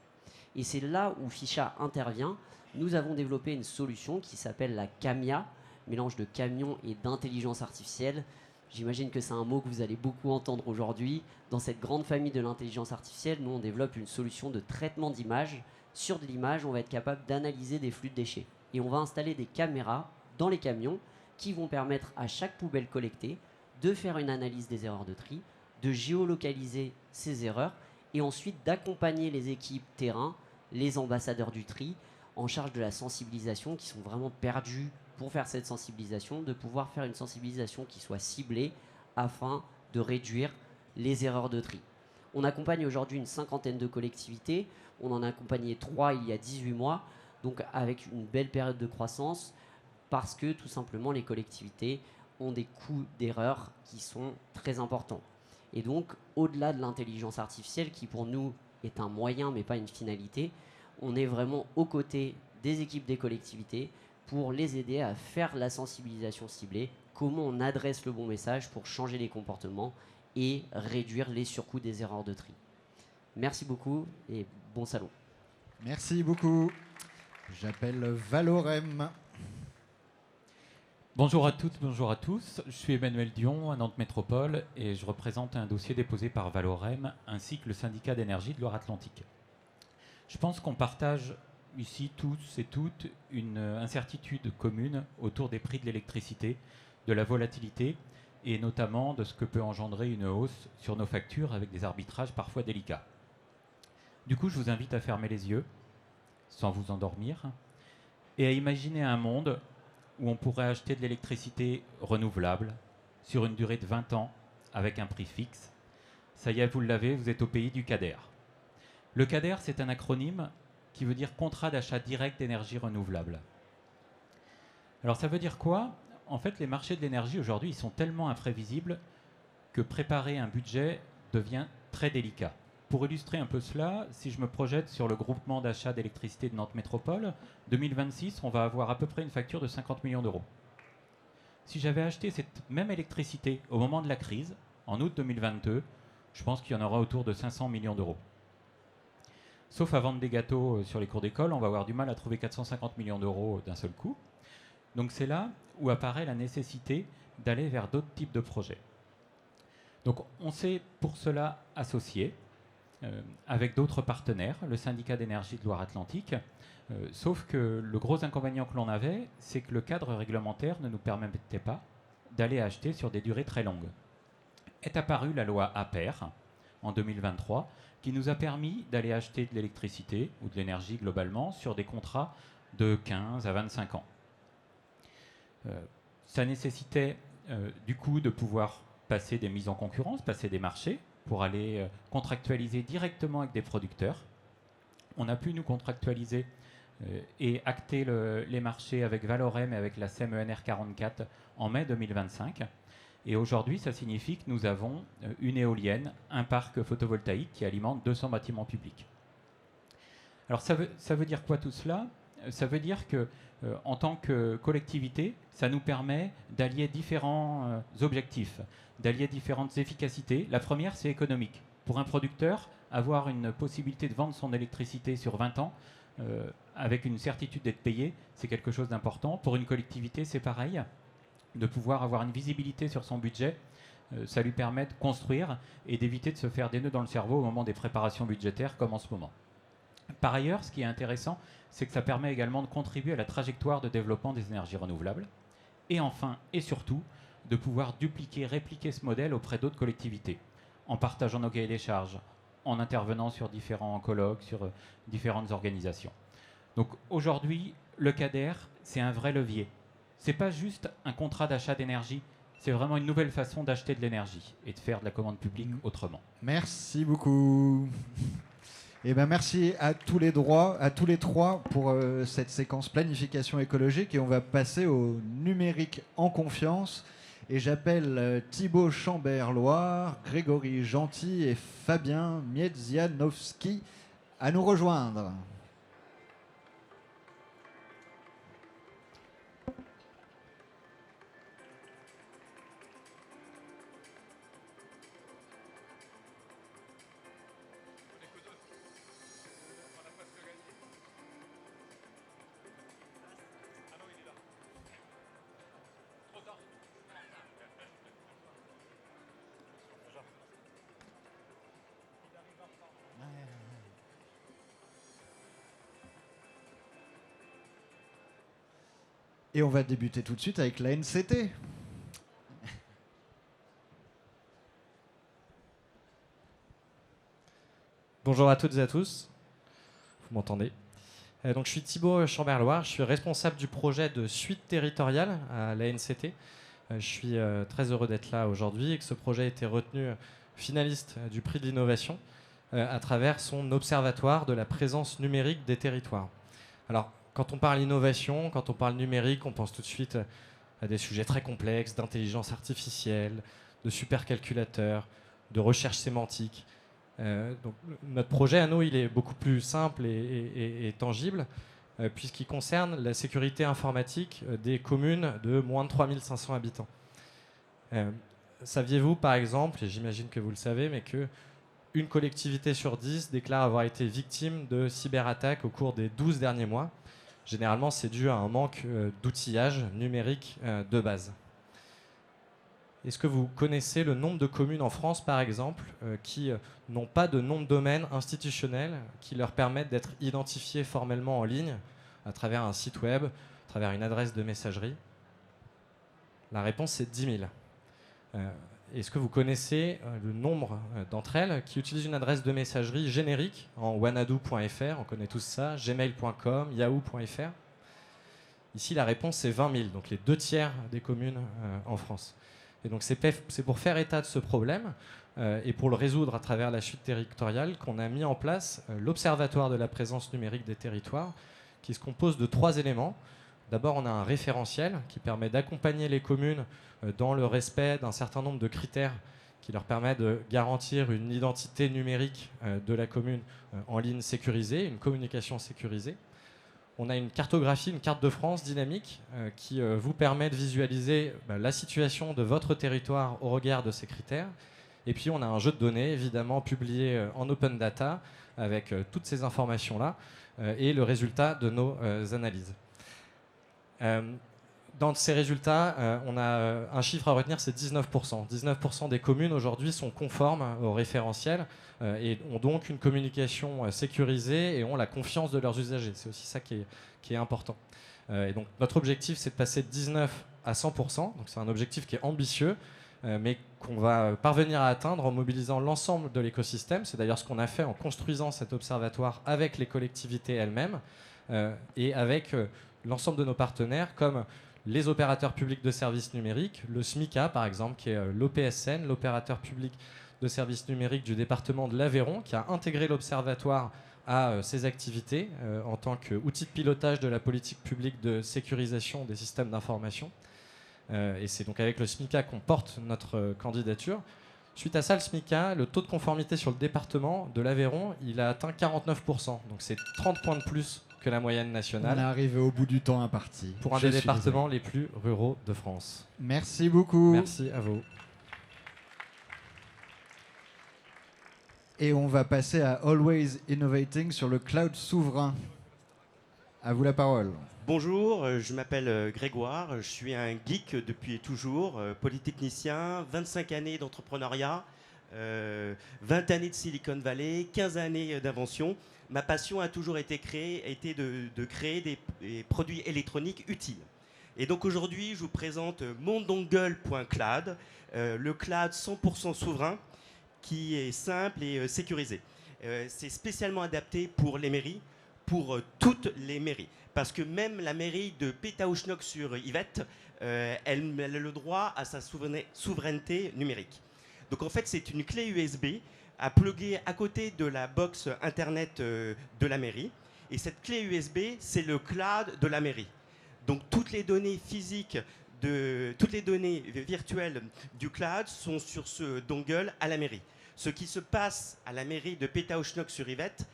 Speaker 10: Et c'est là où Ficha intervient. Nous avons développé une solution qui s'appelle la CAMIA, mélange de camion et d'intelligence artificielle. J'imagine que c'est un mot que vous allez beaucoup entendre aujourd'hui. Dans cette grande famille de l'intelligence artificielle, nous on développe une solution de traitement d'images. Sur de l'image, on va être capable d'analyser des flux de déchets. Et on va installer des caméras dans les camions qui vont permettre à chaque poubelle collectée de faire une analyse des erreurs de tri, de géolocaliser ces erreurs et ensuite d'accompagner les équipes terrain, les ambassadeurs du tri, en charge de la sensibilisation, qui sont vraiment perdus pour faire cette sensibilisation, de pouvoir faire une sensibilisation qui soit ciblée afin de réduire les erreurs de tri. On accompagne aujourd'hui une 50aine de collectivités, on en a accompagné 3 il y a 18 mois, donc avec une belle période de croissance, parce que tout simplement les collectivités ont des coûts d'erreur qui sont très importants. Et donc, au-delà de l'intelligence artificielle, qui pour nous est un moyen mais pas une finalité, on est vraiment aux côtés des équipes des collectivités pour les aider à faire la sensibilisation ciblée, comment on adresse le bon message pour changer les comportements et réduire les surcoûts des erreurs de tri. Merci beaucoup et bon salon.
Speaker 1: Merci beaucoup. J'appelle Valorem.
Speaker 12: Bonjour à toutes, bonjour à tous. Je suis Emmanuel Dion à Nantes Métropole et je représente un dossier déposé par Valorem ainsi que le syndicat d'énergie de Loire-Atlantique. Je pense qu'on partage ici tous et toutes une incertitude commune autour des prix de l'électricité, de la volatilité et notamment de ce que peut engendrer une hausse sur nos factures avec des arbitrages parfois délicats. Du coup, je vous invite à fermer les yeux, sans vous endormir, et à imaginer un monde où on pourrait acheter de l'électricité renouvelable sur une durée de 20 ans avec un prix fixe. Ça y est, vous l'avez, vous êtes au pays du CADER. Le CADER, c'est un acronyme qui veut dire contrat d'achat direct d'énergie renouvelable. Alors ça veut dire quoi? En fait, les marchés de l'énergie aujourd'hui, ils sont tellement imprévisibles que préparer un budget devient très délicat. Pour illustrer un peu cela, si je me projette sur le groupement d'achat d'électricité de Nantes Métropole, 2026, on va avoir à peu près une facture de 50 millions d'euros. Si j'avais acheté cette même électricité au moment de la crise, en août 2022, je pense qu'il y en aura autour de 500 millions d'euros. Sauf à vendre des gâteaux sur les cours d'école, on va avoir du mal à trouver 450 millions d'euros d'un seul coup. Donc c'est là où apparaît la nécessité d'aller vers d'autres types de projets. Donc on s'est pour cela associé avec d'autres partenaires, le syndicat d'énergie de Loire-Atlantique, sauf que le gros inconvénient que l'on avait, c'est que le cadre réglementaire ne nous permettait pas d'aller acheter sur des durées très longues. Est apparue la loi APER en 2023, qui nous a permis d'aller acheter de l'électricité ou de l'énergie globalement sur des contrats de 15 à 25 ans. Ça nécessitait du coup de pouvoir passer des mises en concurrence, passer des marchés, pour aller contractualiser directement avec des producteurs. On a pu nous contractualiser et acter les marchés avec Valorem et avec la CEMENR 44 en mai 2025. Et aujourd'hui, ça signifie que nous avons une éolienne, un parc photovoltaïque qui alimente 200 bâtiments publics. Alors ça veut dire quoi tout cela? Ça veut dire que en tant que collectivité, ça nous permet d'allier différents objectifs, d'allier différentes efficacités. La première, c'est économique. Pour un producteur, avoir une possibilité de vendre son électricité sur 20 ans, avec une certitude d'être payé, c'est quelque chose d'important. Pour une collectivité, c'est pareil, de pouvoir avoir une visibilité sur son budget. Ça lui permet de construire et d'éviter de se faire des nœuds dans le cerveau au moment des préparations budgétaires comme en ce moment. Par ailleurs, ce qui est intéressant, c'est que ça permet également de contribuer à la trajectoire de développement des énergies renouvelables. Et enfin, et surtout, de pouvoir dupliquer, répliquer ce modèle auprès d'autres collectivités, en partageant nos cahiers des charges, en intervenant sur différents colloques, sur différentes organisations. Donc aujourd'hui, le CADER, c'est un vrai levier. Ce n'est pas juste un contrat d'achat d'énergie, c'est vraiment une nouvelle façon d'acheter de l'énergie et de faire de la commande publique autrement.
Speaker 1: Merci beaucoup. Et ben merci à tous les trois pour cette séquence planification écologique, et on va passer au numérique en confiance. Et j'appelle Thibaut Chambert-Loire, Grégory Gentil et Fabien Miedzianowski à nous rejoindre. Et on va débuter tout de suite avec la NCT.
Speaker 13: Bonjour à toutes et à tous. Vous m'entendez ? Donc, je suis Thibaut Chambert-Loire, je suis responsable du projet de suite territoriale à la NCT. Je suis très heureux d'être là aujourd'hui et que ce projet a été retenu finaliste du prix de l'innovation à travers son observatoire de la présence numérique des territoires. Alors, quand on parle innovation, quand on parle numérique, on pense tout de suite à des sujets très complexes d'intelligence artificielle, de supercalculateurs, de recherche sémantique. Donc, notre projet à nous, il est beaucoup plus simple et tangible, puisqu'il concerne la sécurité informatique des communes de moins de 3500 habitants. Saviez-vous, par exemple, et j'imagine que vous le savez, mais qu'une collectivité sur 10 déclare avoir été victime de cyberattaques au cours des 12 derniers mois. Généralement, c'est dû à un manque d'outillage numérique de base. Est-ce que vous connaissez le nombre de communes en France, par exemple, qui n'ont pas de nom de domaine institutionnel qui leur permettent d'être identifiées formellement en ligne à travers un site web, à travers une adresse de messagerie? La réponse, c'est 10 000. Est-ce que vous connaissez le nombre d'entre elles qui utilisent une adresse de messagerie générique en wanadoo.fr, on connaît tous ça, gmail.com, yahoo.fr? Ici, la réponse, c'est 20 000, donc les 2/3 des communes en France. Et donc, c'est pour faire état de ce problème et pour le résoudre à travers la suite territoriale qu'on a mis en place l'Observatoire de la présence numérique des territoires, qui se compose de 3 éléments. D'abord, on a un référentiel qui permet d'accompagner les communes dans le respect d'un certain nombre de critères qui leur permet de garantir une identité numérique de la commune en ligne sécurisée, une communication sécurisée. On a une cartographie, une carte de France dynamique qui vous permet de visualiser la situation de votre territoire au regard de ces critères. Et puis, on a un jeu de données, évidemment, publié en open data avec toutes ces informations-là et le résultat de nos analyses. Dans ces résultats, on a un chiffre à retenir, c'est 19%. 19% des communes aujourd'hui sont conformes au référentiel et ont donc une communication sécurisée et ont la confiance de leurs usagers. C'est aussi ça qui est important. Et donc notre objectif, c'est de passer de 19 à 100%. Donc c'est un objectif qui est ambitieux, mais qu'on va parvenir à atteindre en mobilisant l'ensemble de l'écosystème. C'est d'ailleurs ce qu'on a fait en construisant cet observatoire avec les collectivités elles-mêmes et avec l'ensemble de nos partenaires comme les opérateurs publics de services numériques, le SMICA par exemple, qui est l'OPSN, l'opérateur public de services numériques du département de l'Aveyron, qui a intégré l'observatoire à ses activités en tant qu'outil de pilotage de la politique publique de sécurisation des systèmes d'information. Et c'est donc avec le SMICA qu'on porte notre candidature. Suite à ça, le SMICA, le taux de conformité sur le département de l'Aveyron, il a atteint 49%. Donc c'est 30 points de plus que la moyenne nationale.
Speaker 1: On est arrivé au bout du temps imparti.
Speaker 13: Pour un des départements les plus ruraux de France.
Speaker 1: Merci beaucoup.
Speaker 13: Merci à vous.
Speaker 1: Et on va passer à Always Innovating sur le cloud souverain. À vous la parole.
Speaker 14: Bonjour, je m'appelle Grégoire, je suis un geek depuis toujours, polytechnicien, 25 années d'entrepreneuriat, 20 années de Silicon Valley, 15 années d'invention. Ma passion a toujours été de créer des produits électroniques utiles. Et donc aujourd'hui, je vous présente mondongle.cloud, le cloud 100% souverain qui est simple et sécurisé. C'est spécialement adapté pour les mairies, pour toutes les mairies. Parce que même la mairie de Pétaouchnok-sur-Yvette, elle a le droit à sa souveraineté numérique. Donc en fait, c'est une clé USB à plugger à côté de la box Internet de la mairie. Et cette clé USB, c'est le cloud de la mairie. Donc toutes les données physiques, toutes les données virtuelles du cloud sont sur ce dongle à la mairie. Ce qui se passe à la mairie de Pétaouchnok-sur-Yvette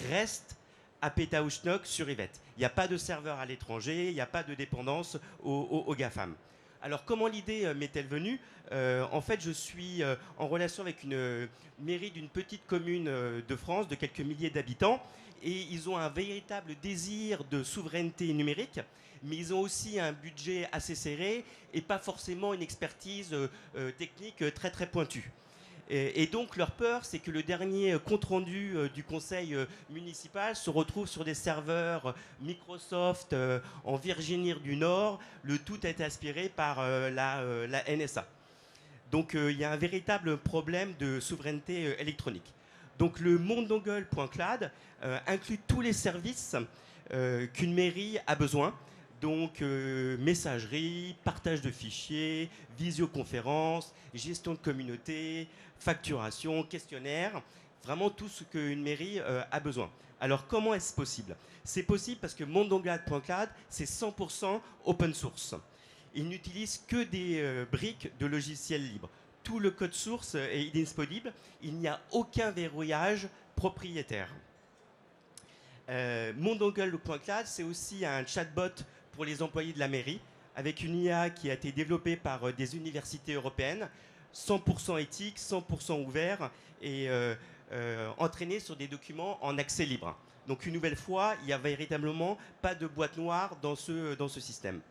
Speaker 14: reste à Pétaouchnok-sur-Yvette. Il n'y a pas de serveur à l'étranger, il n'y a pas de dépendance aux GAFAM. Alors comment l'idée m'est-elle venue? En fait, je suis en relation avec une mairie d'une petite commune de France de quelques milliers d'habitants et ils ont un véritable désir de souveraineté numérique, mais ils ont aussi un budget assez serré et pas forcément une expertise technique très très pointue. Et donc leur peur, c'est que le dernier compte-rendu du conseil municipal se retrouve sur des serveurs Microsoft en Virginie du Nord. Le tout a été aspiré par la NSA. Donc il y a un véritable problème de souveraineté électronique. Donc le mondongle.cloud inclut tous les services qu'une mairie a besoin. Donc messagerie, partage de fichiers, visioconférence, gestion de communauté, facturation, questionnaire, vraiment tout ce qu'une mairie a besoin. Alors comment est-ce possible? C'est possible parce que mondongle.cloud, c'est 100% open source. Il n'utilise que des briques de logiciels libres. Tout le code source est indisponible. Il n'y a aucun verrouillage propriétaire. Mondongle.cloud, c'est aussi un chatbot pour les employés de la mairie, avec une IA qui a été développée par des universités européennes, 100% éthique, 100% ouvert et entraîné sur des documents en accès libre. Donc une nouvelle fois, il n'y a véritablement pas de boîte noire dans ce système.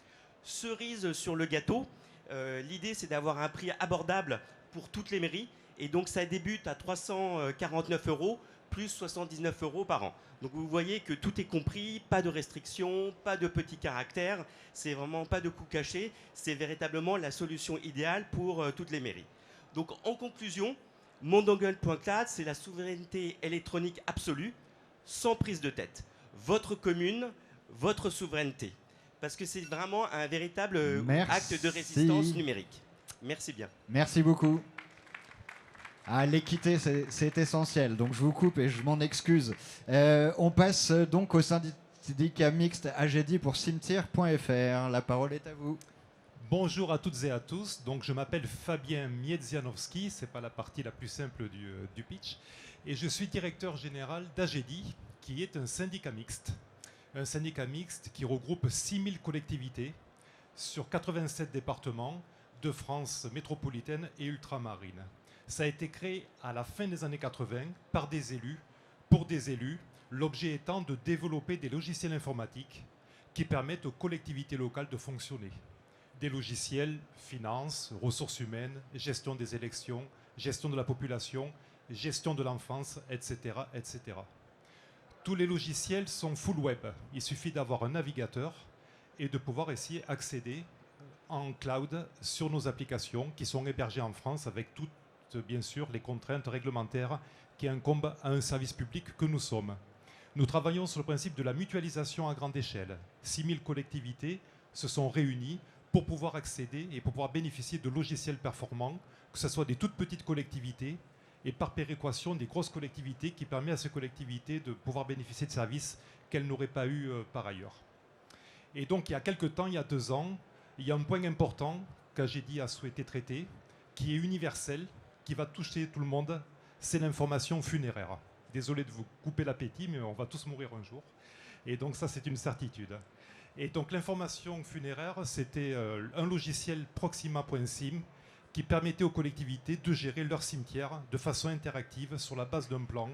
Speaker 14: Cerise sur le gâteau, l'idée c'est d'avoir un prix abordable pour toutes les mairies et donc ça débute à 349 € plus 79 € par an. Donc vous voyez que tout est compris, pas de restrictions, pas de petits caractères, c'est vraiment pas de coûts cachés, c'est véritablement la solution idéale pour toutes les mairies. Donc en conclusion, mondongle.cloud, c'est la souveraineté électronique absolue, sans prise de tête. Votre commune, votre souveraineté. Parce que c'est vraiment un véritable acte de résistance numérique. Merci bien.
Speaker 1: Merci beaucoup. Ah, l'équité, c'est essentiel. Donc je vous coupe et je m'en excuse. On passe donc au syndicat mixte AGEDI pour cimetière.fr. La parole est à vous.
Speaker 15: Bonjour à toutes et à tous. Donc je m'appelle Fabien Miedzianowski. C'est pas la partie la plus simple du pitch. Et je suis directeur général d'AGEDI, qui est un syndicat mixte. Un syndicat mixte qui regroupe 6000 collectivités sur 87 départements de France métropolitaine et ultramarine. Ça a été créé à la fin des années 80 par des élus, pour des élus, l'objet étant de développer des logiciels informatiques qui permettent aux collectivités locales de fonctionner. Des logiciels, finances, ressources humaines, gestion des élections, gestion de la population, gestion de l'enfance, etc., etc. Tous les logiciels sont full web. Il suffit d'avoir un navigateur et de pouvoir essayer accéder en cloud sur nos applications qui sont hébergées en France avec toutes, bien sûr, les contraintes réglementaires qui incombent à un service public que nous sommes. Nous travaillons sur le principe de la mutualisation à grande échelle. 6000 collectivités se sont réunies pour pouvoir accéder et pour pouvoir bénéficier de logiciels performants, que ce soit des toutes petites collectivités et par péréquation des grosses collectivités qui permet à ces collectivités de pouvoir bénéficier de services qu'elles n'auraient pas eu par ailleurs. Et donc il y a quelques temps, il y a 2 ans, il y a un point important qu'AGEDI a souhaité traiter, qui est universel, qui va toucher tout le monde, c'est l'information funéraire. Désolé de vous couper l'appétit, mais on va tous mourir un jour. Et donc ça, c'est une certitude. Et donc l'information funéraire, c'était un logiciel Proxima.sim qui permettait aux collectivités de gérer leur cimetière de façon interactive sur la base d'un plan,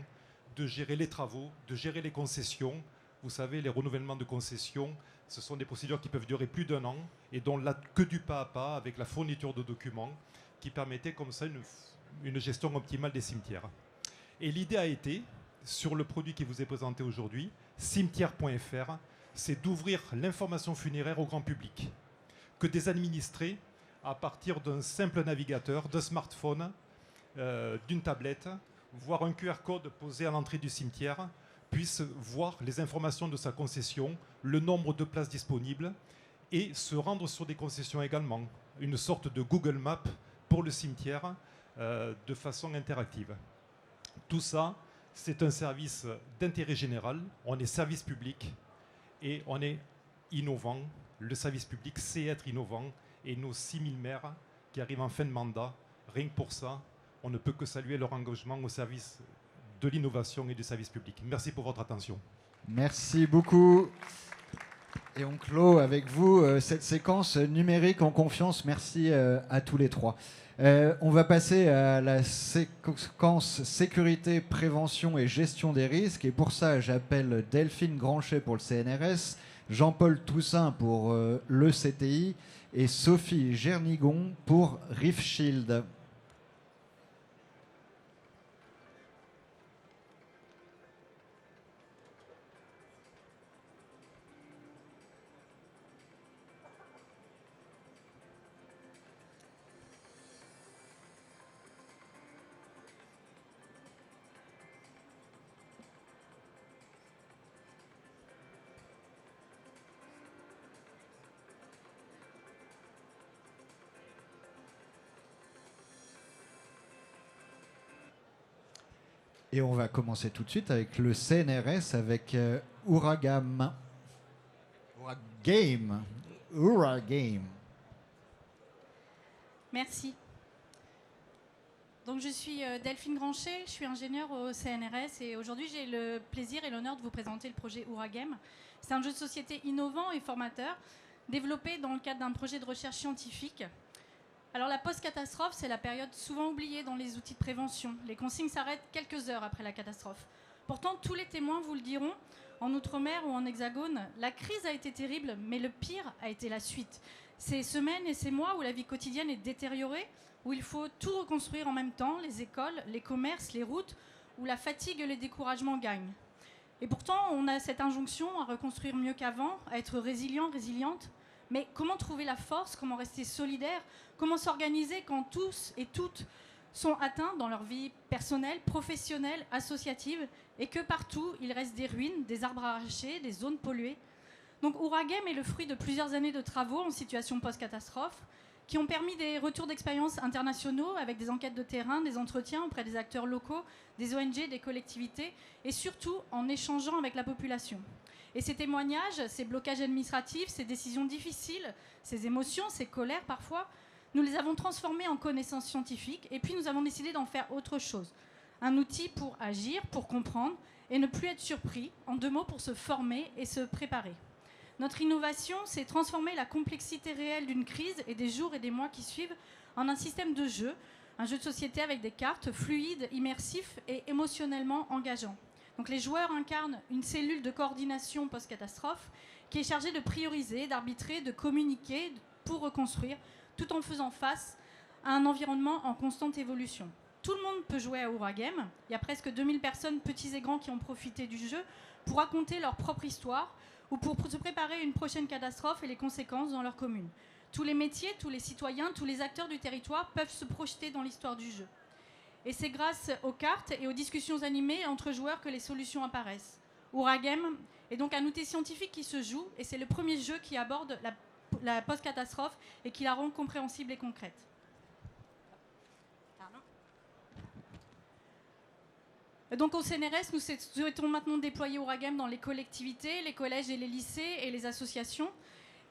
Speaker 15: de gérer les travaux, de gérer les concessions. Vous savez, les renouvellements de concessions, ce sont des procédures qui peuvent durer plus d'1 an et dont là que du pas à pas avec la fourniture de documents qui permettait comme ça une gestion optimale des cimetières. Et l'idée a été, sur le produit qui vous est présenté aujourd'hui, cimetière.fr, c'est d'ouvrir l'information funéraire au grand public. Que des administrés, à partir d'un simple navigateur, d'un smartphone, d'une tablette, voire un QR code posé à l'entrée du cimetière, puissent voir les informations de sa concession, le nombre de places disponibles et se rendre sur des concessions également. Une sorte de Google Maps pour le cimetière de façon interactive. Tout ça, c'est un service d'intérêt général. On est service public et on est innovant. Le service public sait être innovant et nos 6000 maires qui arrivent en fin de mandat, rien que pour ça, on ne peut que saluer leur engagement au service de l'innovation et du service public. Merci pour votre attention.
Speaker 1: Merci beaucoup. Et on clôt avec vous cette séquence numérique en confiance. Merci à tous les trois. On va passer à la séquence sécurité, prévention et gestion des risques. Et pour ça, j'appelle Delphine Granchet pour le CNRS, Jean-Paul Toussaint pour le CTI et Sophie Gernigon pour RIFShield. Et on va commencer tout de suite avec le CNRS, avec Ouragame. Ouragame.
Speaker 16: Merci. Donc je suis Delphine Granchet, je suis ingénieure au CNRS et aujourd'hui j'ai le plaisir et l'honneur de vous présenter le projet Ouragame. C'est un jeu de société innovant et formateur développé dans le cadre d'un projet de recherche scientifique. Alors la post-catastrophe, c'est la période souvent oubliée dans les outils de prévention. Les consignes s'arrêtent quelques heures après la catastrophe. Pourtant, tous les témoins vous le diront, en Outre-mer ou en Hexagone, la crise a été terrible, mais le pire a été la suite. Ces semaines et ces mois où la vie quotidienne est détériorée, où il faut tout reconstruire en même temps, les écoles, les commerces, les routes, où la fatigue et les découragements gagnent. Et pourtant, on a cette injonction à reconstruire mieux qu'avant, à être résilient, résiliente. Mais comment trouver la force, comment rester solidaire, comment s'organiser quand tous et toutes sont atteints dans leur vie personnelle, professionnelle, associative, et que partout, il reste des ruines, des arbres arrachés, des zones polluées. Donc Ouragame est le fruit de plusieurs années de travaux en situation post-catastrophe qui ont permis des retours d'expérience internationaux avec des enquêtes de terrain, des entretiens auprès des acteurs locaux, des ONG, des collectivités, et surtout en échangeant avec la population. Et ces témoignages, ces blocages administratifs, ces décisions difficiles, ces émotions, ces colères parfois, nous les avons transformés en connaissances scientifiques et puis nous avons décidé d'en faire autre chose. Un outil pour agir, pour comprendre et ne plus être surpris, en 2 mots pour se former et se préparer. Notre innovation, c'est transformer la complexité réelle d'une crise et des jours et des mois qui suivent en un système de jeu, un jeu de société avec des cartes fluides, immersifs et émotionnellement engageants. Donc les joueurs incarnent une cellule de coordination post-catastrophe qui est chargée de prioriser, d'arbitrer, de communiquer pour reconstruire, tout en faisant face à un environnement en constante évolution. Tout le monde peut jouer à Ouragame. Il y a presque 2000 personnes, petits et grands, qui ont profité du jeu pour raconter leur propre histoire ou pour se préparer à une prochaine catastrophe et les conséquences dans leur commune. Tous les métiers, tous les citoyens, tous les acteurs du territoire peuvent se projeter dans l'histoire du jeu. Et c'est grâce aux cartes et aux discussions animées entre joueurs que les solutions apparaissent. Ouragame est donc un outil scientifique qui se joue et c'est le premier jeu qui aborde la post-catastrophe et qui la rend compréhensible et concrète. Donc au CNRS, nous souhaitons maintenant déployer Ouragame dans les collectivités, les collèges et les lycées et les associations.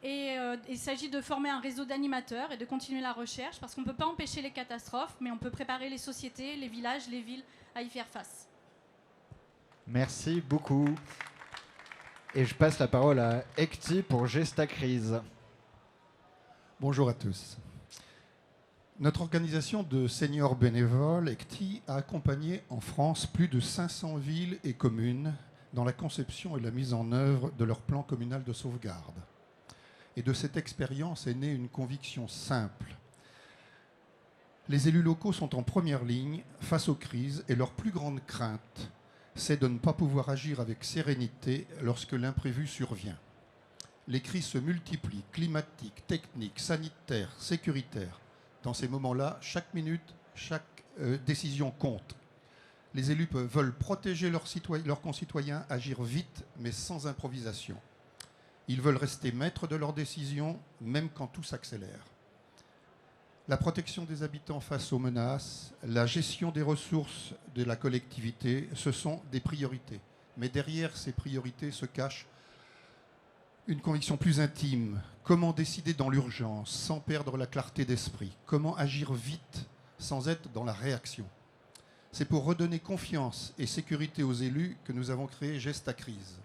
Speaker 16: Et il s'agit de former un réseau d'animateurs et de continuer la recherche parce qu'on ne peut pas empêcher les catastrophes, mais on peut préparer les sociétés, les villages, les villes à y faire face.
Speaker 1: Merci beaucoup. Et je passe la parole à Ekti pour Gestacrise.
Speaker 17: Bonjour à tous. Notre organisation de seniors bénévoles, ECTI, a accompagné en France plus de 500 villes et communes dans la conception et la mise en œuvre de leur plan communal de sauvegarde. Et de cette expérience est née une conviction simple. Les élus locaux sont en première ligne face aux crises et leur plus grande crainte, c'est de ne pas pouvoir agir avec sérénité lorsque l'imprévu survient. Les crises se multiplient, climatiques, techniques, sanitaires, sécuritaires. Dans ces moments-là, chaque minute, chaque décision compte. Les élus veulent protéger leurs concitoyens, agir vite, mais sans improvisation. Ils veulent rester maîtres de leurs décisions, même quand tout s'accélère. La protection des habitants face aux menaces, la gestion des ressources de la collectivité, ce sont des priorités. Mais derrière ces priorités se cache une conviction plus intime. Comment décider dans l'urgence, sans perdre la clarté d'esprit? Comment agir vite, sans être dans la réaction? C'est pour redonner confiance et sécurité aux élus que nous avons créé Gestacrise,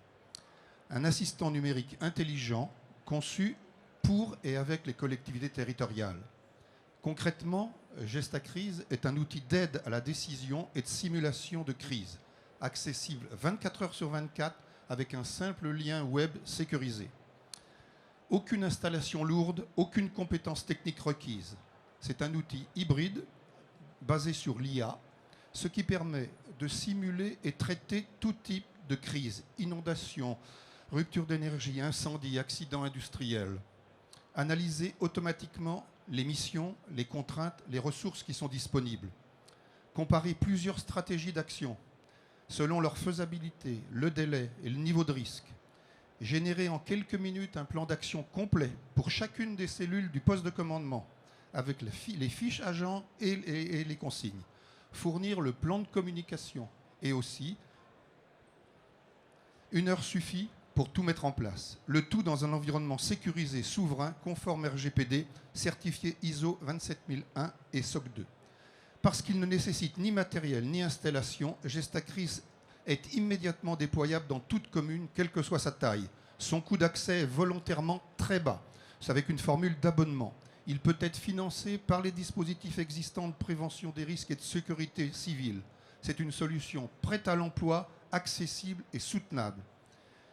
Speaker 17: un assistant numérique intelligent conçu pour et avec les collectivités territoriales. Concrètement, Gestacrise est un outil d'aide à la décision et de simulation de crise, accessible 24 heures sur 24 avec un simple lien web sécurisé. Aucune installation lourde, aucune compétence technique requise. C'est un outil hybride basé sur l'IA, ce qui permet de simuler et traiter tout type de crise, inondation, rupture d'énergie, incendie, accident industriel. Analyser automatiquement les missions, les contraintes, les ressources qui sont disponibles. Comparer plusieurs stratégies d'action selon leur faisabilité, le délai et le niveau de risque. Générer en quelques minutes un plan d'action complet pour chacune des cellules du poste de commandement avec les fiches agents et les consignes. Fournir le plan de communication et aussi 1 heure suffit pour tout mettre en place. Le tout dans un environnement sécurisé, souverain, conforme RGPD, certifié ISO 27001 et SOC 2. Parce qu'il ne nécessite ni matériel ni installation, Gestacrise est immédiatement déployable dans toute commune, quelle que soit sa taille. Son coût d'accès est volontairement très bas. C'est avec une formule d'abonnement. Il peut être financé par les dispositifs existants de prévention des risques et de sécurité civile. C'est une solution prête à l'emploi, accessible et soutenable.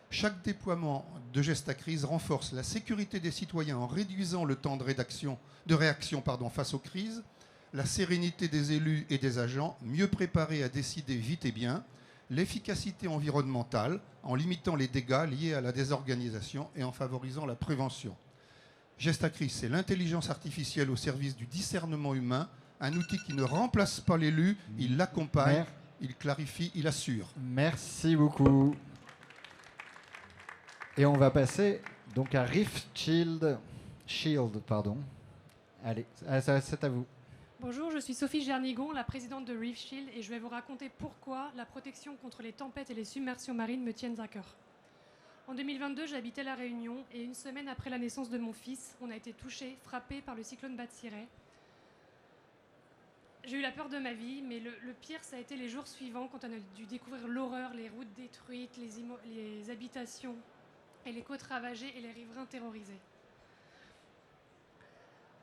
Speaker 17: Chaque déploiement de Gestacrise renforce la sécurité des citoyens en réduisant le temps de réaction face aux crises, la sérénité des élus et des agents, mieux préparés à décider vite et bien, l'efficacité environnementale en limitant les dégâts liés à la désorganisation et en favorisant la prévention. Gestacrise, c'est l'intelligence artificielle au service du discernement humain, un outil qui ne remplace pas l'élu, il l'accompagne, il clarifie, il assure.
Speaker 1: Merci beaucoup. Et on va passer donc à Rift Shield. Allez, c'est à vous.
Speaker 18: Bonjour, je suis Sophie Gernigon, la présidente de Reef Shield, et je vais vous raconter pourquoi la protection contre les tempêtes et les submersions marines me tiennent à cœur. En 2022, j'habitais La Réunion, et une semaine après la naissance de mon fils, on a été touché, frappé par le cyclone Batsirai. J'ai eu la peur de ma vie, mais le pire, ça a été les jours suivants, quand on a dû découvrir l'horreur, les routes détruites, les habitations, et les côtes ravagées et les riverains terrorisés.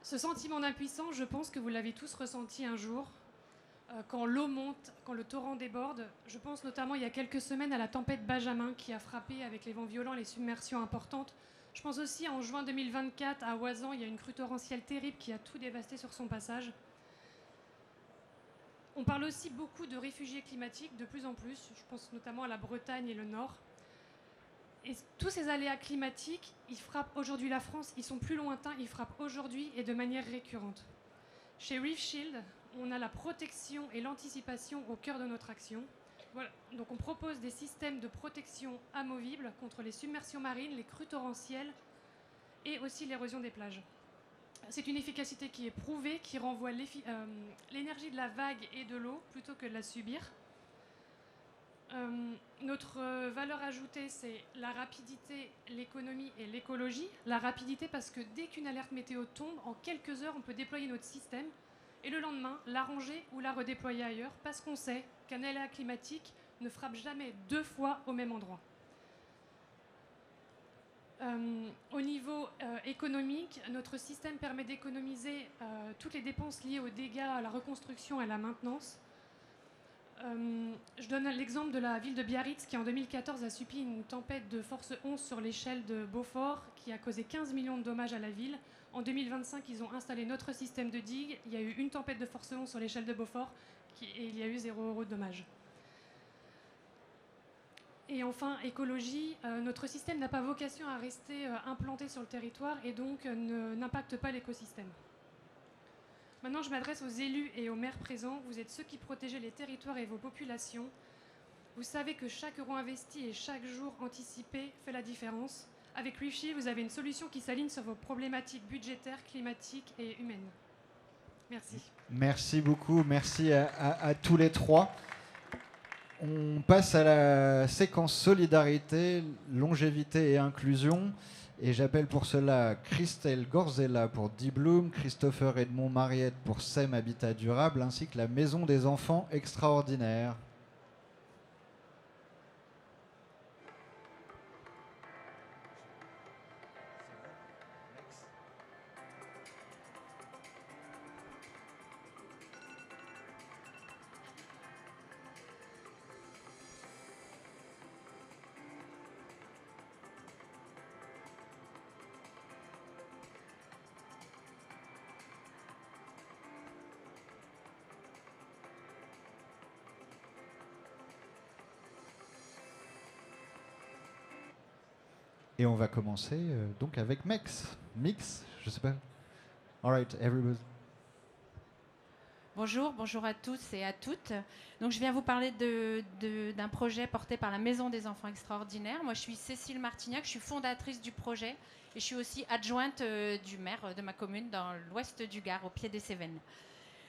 Speaker 18: Ce sentiment d'impuissance, je pense que vous l'avez tous ressenti un jour, quand l'eau monte, quand le torrent déborde. Je pense notamment il y a quelques semaines à la tempête Benjamin qui a frappé avec les vents violents et les submersions importantes. Je pense aussi en juin 2024 à Oisan, il y a une crue torrentielle terrible qui a tout dévasté sur son passage. On parle aussi beaucoup de réfugiés climatiques, de plus en plus. Je pense notamment à la Bretagne et le Nord. Et tous ces aléas climatiques, ils frappent aujourd'hui la France, ils sont plus lointains, ils frappent aujourd'hui et de manière récurrente. Chez Reef Shield, on a la protection et l'anticipation au cœur de notre action. Voilà. Donc on propose des systèmes de protection amovibles contre les submersions marines, les crues torrentielles et aussi l'érosion des plages. C'est une efficacité qui est prouvée, qui renvoie l'énergie de la vague et de l'eau plutôt que de la subir. Notre valeur ajoutée, c'est la rapidité, l'économie et l'écologie. La rapidité parce que dès qu'une alerte météo tombe, en quelques heures, on peut déployer notre système et le lendemain, l'arranger ou la redéployer ailleurs parce qu'on sait qu'un aléa climatique ne frappe jamais 2 fois au même endroit. Au niveau économique, notre système permet d'économiser toutes les dépenses liées aux dégâts, à la reconstruction et à la maintenance. Je donne l'exemple de la ville de Biarritz qui en 2014 a subi une tempête de force 11 sur l'échelle de Beaufort qui a causé 15 millions de dommages à la ville. En 2025, ils ont installé notre système de digue. Il y a eu une tempête de force 11 sur l'échelle de Beaufort et il y a eu 0 € de dommages. Et enfin, écologie, notre système n'a pas vocation à rester implanté sur le territoire et donc n'impacte pas l'écosystème. Maintenant, je m'adresse aux élus et aux maires présents. Vous êtes ceux qui protégez les territoires et vos populations. Vous savez que chaque euro investi et chaque jour anticipé fait la différence. Avec Rishi, vous avez une solution qui s'aligne sur vos problématiques budgétaires, climatiques et humaines. Merci.
Speaker 1: Merci beaucoup, merci à tous les trois. On passe à la séquence solidarité, longévité et inclusion. Et j'appelle pour cela Christelle Gorzella pour D-Bloom, Christopher Edmond Mariette pour SEM Habitat Durable, ainsi que la Maison des Enfants Extraordinaires. Et on va commencer donc avec Mix, je sais pas. All right, everybody.
Speaker 19: Bonjour à tous et à toutes. Donc je viens vous parler d'un projet porté par la Maison des Enfants Extraordinaires. Moi je suis Cécile Martignac, je suis fondatrice du projet et je suis aussi adjointe du maire de ma commune dans l'ouest du Gard, au pied des Cévennes.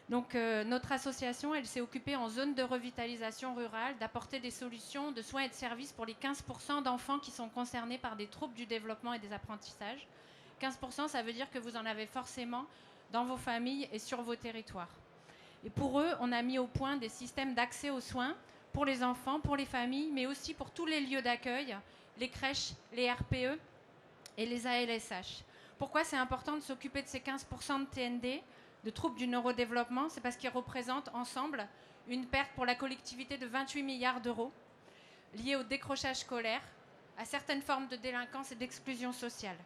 Speaker 19: Donc notre association, elle s'est occupée en zone de revitalisation rurale d'apporter des solutions de soins et de services pour les 15% d'enfants qui sont concernés par des troubles du développement et des apprentissages. 15%, ça veut dire que vous en avez forcément dans vos familles et sur vos territoires. Et pour eux, on a mis au point des systèmes d'accès aux soins pour les enfants, pour les familles, mais aussi pour tous les lieux d'accueil, les crèches, les RPE et les ALSH. Pourquoi c'est important de s'occuper de ces 15% de TND, de troubles du neurodéveloppement? C'est parce qu'ils représentent ensemble une perte pour la collectivité de 28 milliards d'euros liée au décrochage scolaire, à certaines formes de délinquance et d'exclusion sociale.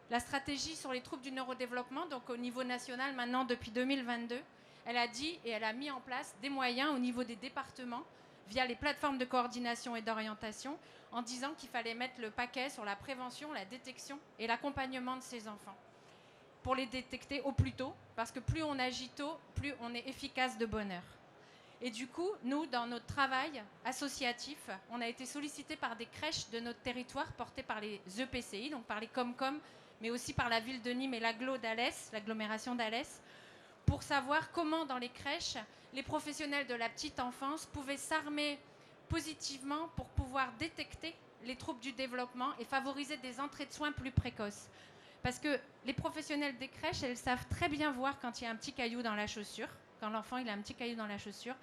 Speaker 19: La stratégie sur les troubles du neurodéveloppement, donc au niveau national maintenant depuis 2022, elle a dit et elle a mis en place des moyens au niveau des départements via les plateformes de coordination et d'orientation en disant qu'il fallait mettre le paquet sur la prévention, la détection et l'accompagnement de ces enfants pour les détecter au plus tôt, parce que plus on agit tôt, plus on est efficace de bonne heure. Et du coup, nous, dans notre travail associatif, on a été sollicités par des crèches de notre territoire portées par les EPCI, donc par les Comcom, mais aussi par la ville de Nîmes et l'agglo d'Alès, l'agglomération d'Alès, pour savoir comment dans les crèches, les professionnels de la petite enfance pouvaient s'armer positivement pour pouvoir détecter les troubles du développement et favoriser des entrées de soins plus précoces. Parce que les professionnels des crèches, elles savent très bien voir quand il y a un petit caillou dans la chaussure, quand l'enfant il a un petit caillou dans la chaussure,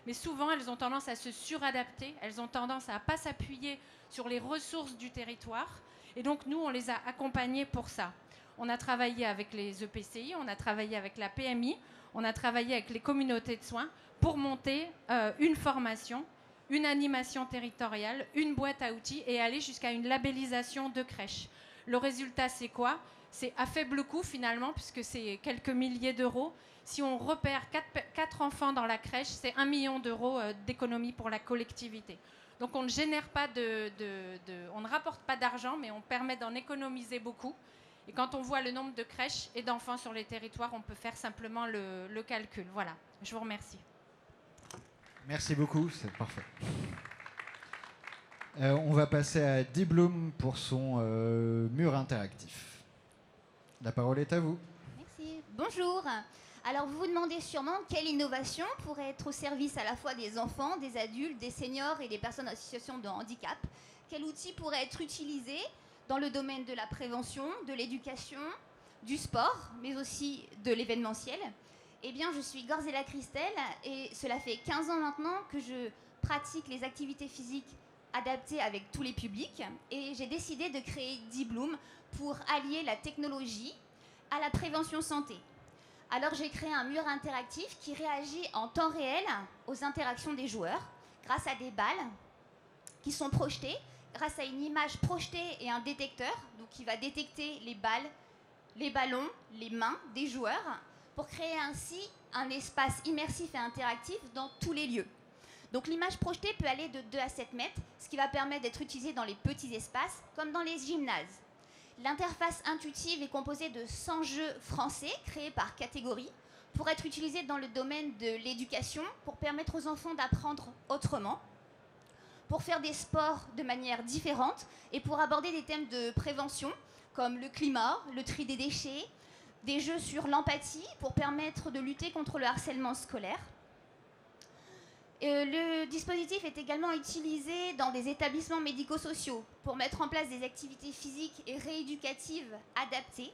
Speaker 19: mais souvent elles ont tendance à se suradapter, elles ont tendance à ne pas s'appuyer sur les ressources du territoire, et donc nous on les a accompagnés pour ça. On a travaillé avec les EPCI, on a travaillé avec la PMI, on a travaillé avec les communautés de soins pour monter une formation, une animation territoriale, une boîte à outils et aller jusqu'à une labellisation de crèche. Le résultat, c'est quoi? C'est à faible coût finalement, puisque c'est quelques milliers d'euros. Si on repère 4 enfants dans la crèche, c'est 1 million d'euros d'économie pour la collectivité. Donc on ne génère pas on ne rapporte pas d'argent, mais on permet d'en économiser beaucoup. Et quand on voit le nombre de crèches et d'enfants sur les territoires, on peut faire simplement le calcul. Voilà, je vous remercie.
Speaker 1: Merci beaucoup, c'est parfait. On va passer à D-Bloom pour son mur interactif. La parole est à vous.
Speaker 20: Merci. Bonjour. Alors vous vous demandez sûrement quelle innovation pourrait être au service à la fois des enfants, des adultes, des seniors et des personnes en situation de handicap. Quel outil pourrait être utilisé dans le domaine de la prévention, de l'éducation, du sport, mais aussi de l'événementiel? Eh bien, je suis Gorzella Christelle et cela fait 15 ans maintenant que je pratique les activités physiques adapté avec tous les publics. Et j'ai décidé de créer D-Bloom pour allier la technologie à la prévention santé. Alors j'ai créé un mur interactif qui réagit en temps réel aux interactions des joueurs grâce à des balles qui sont projetées, grâce à une image projetée et un détecteur, donc qui va détecter les balles, les ballons, les mains des joueurs, pour créer ainsi un espace immersif et interactif dans tous les lieux. Donc l'image projetée peut aller de 2 à 7 mètres, ce qui va permettre d'être utilisé dans les petits espaces, comme dans les gymnases. L'interface intuitive est composée de 100 jeux français créés par catégorie pour être utilisés dans le domaine de l'éducation, pour permettre aux enfants d'apprendre autrement, pour faire des sports de manière différente et pour aborder des thèmes de prévention comme le climat, le tri des déchets, des jeux sur l'empathie pour permettre de lutter contre le harcèlement scolaire. Le dispositif est également utilisé dans des établissements médico-sociaux pour mettre en place des activités physiques et rééducatives adaptées.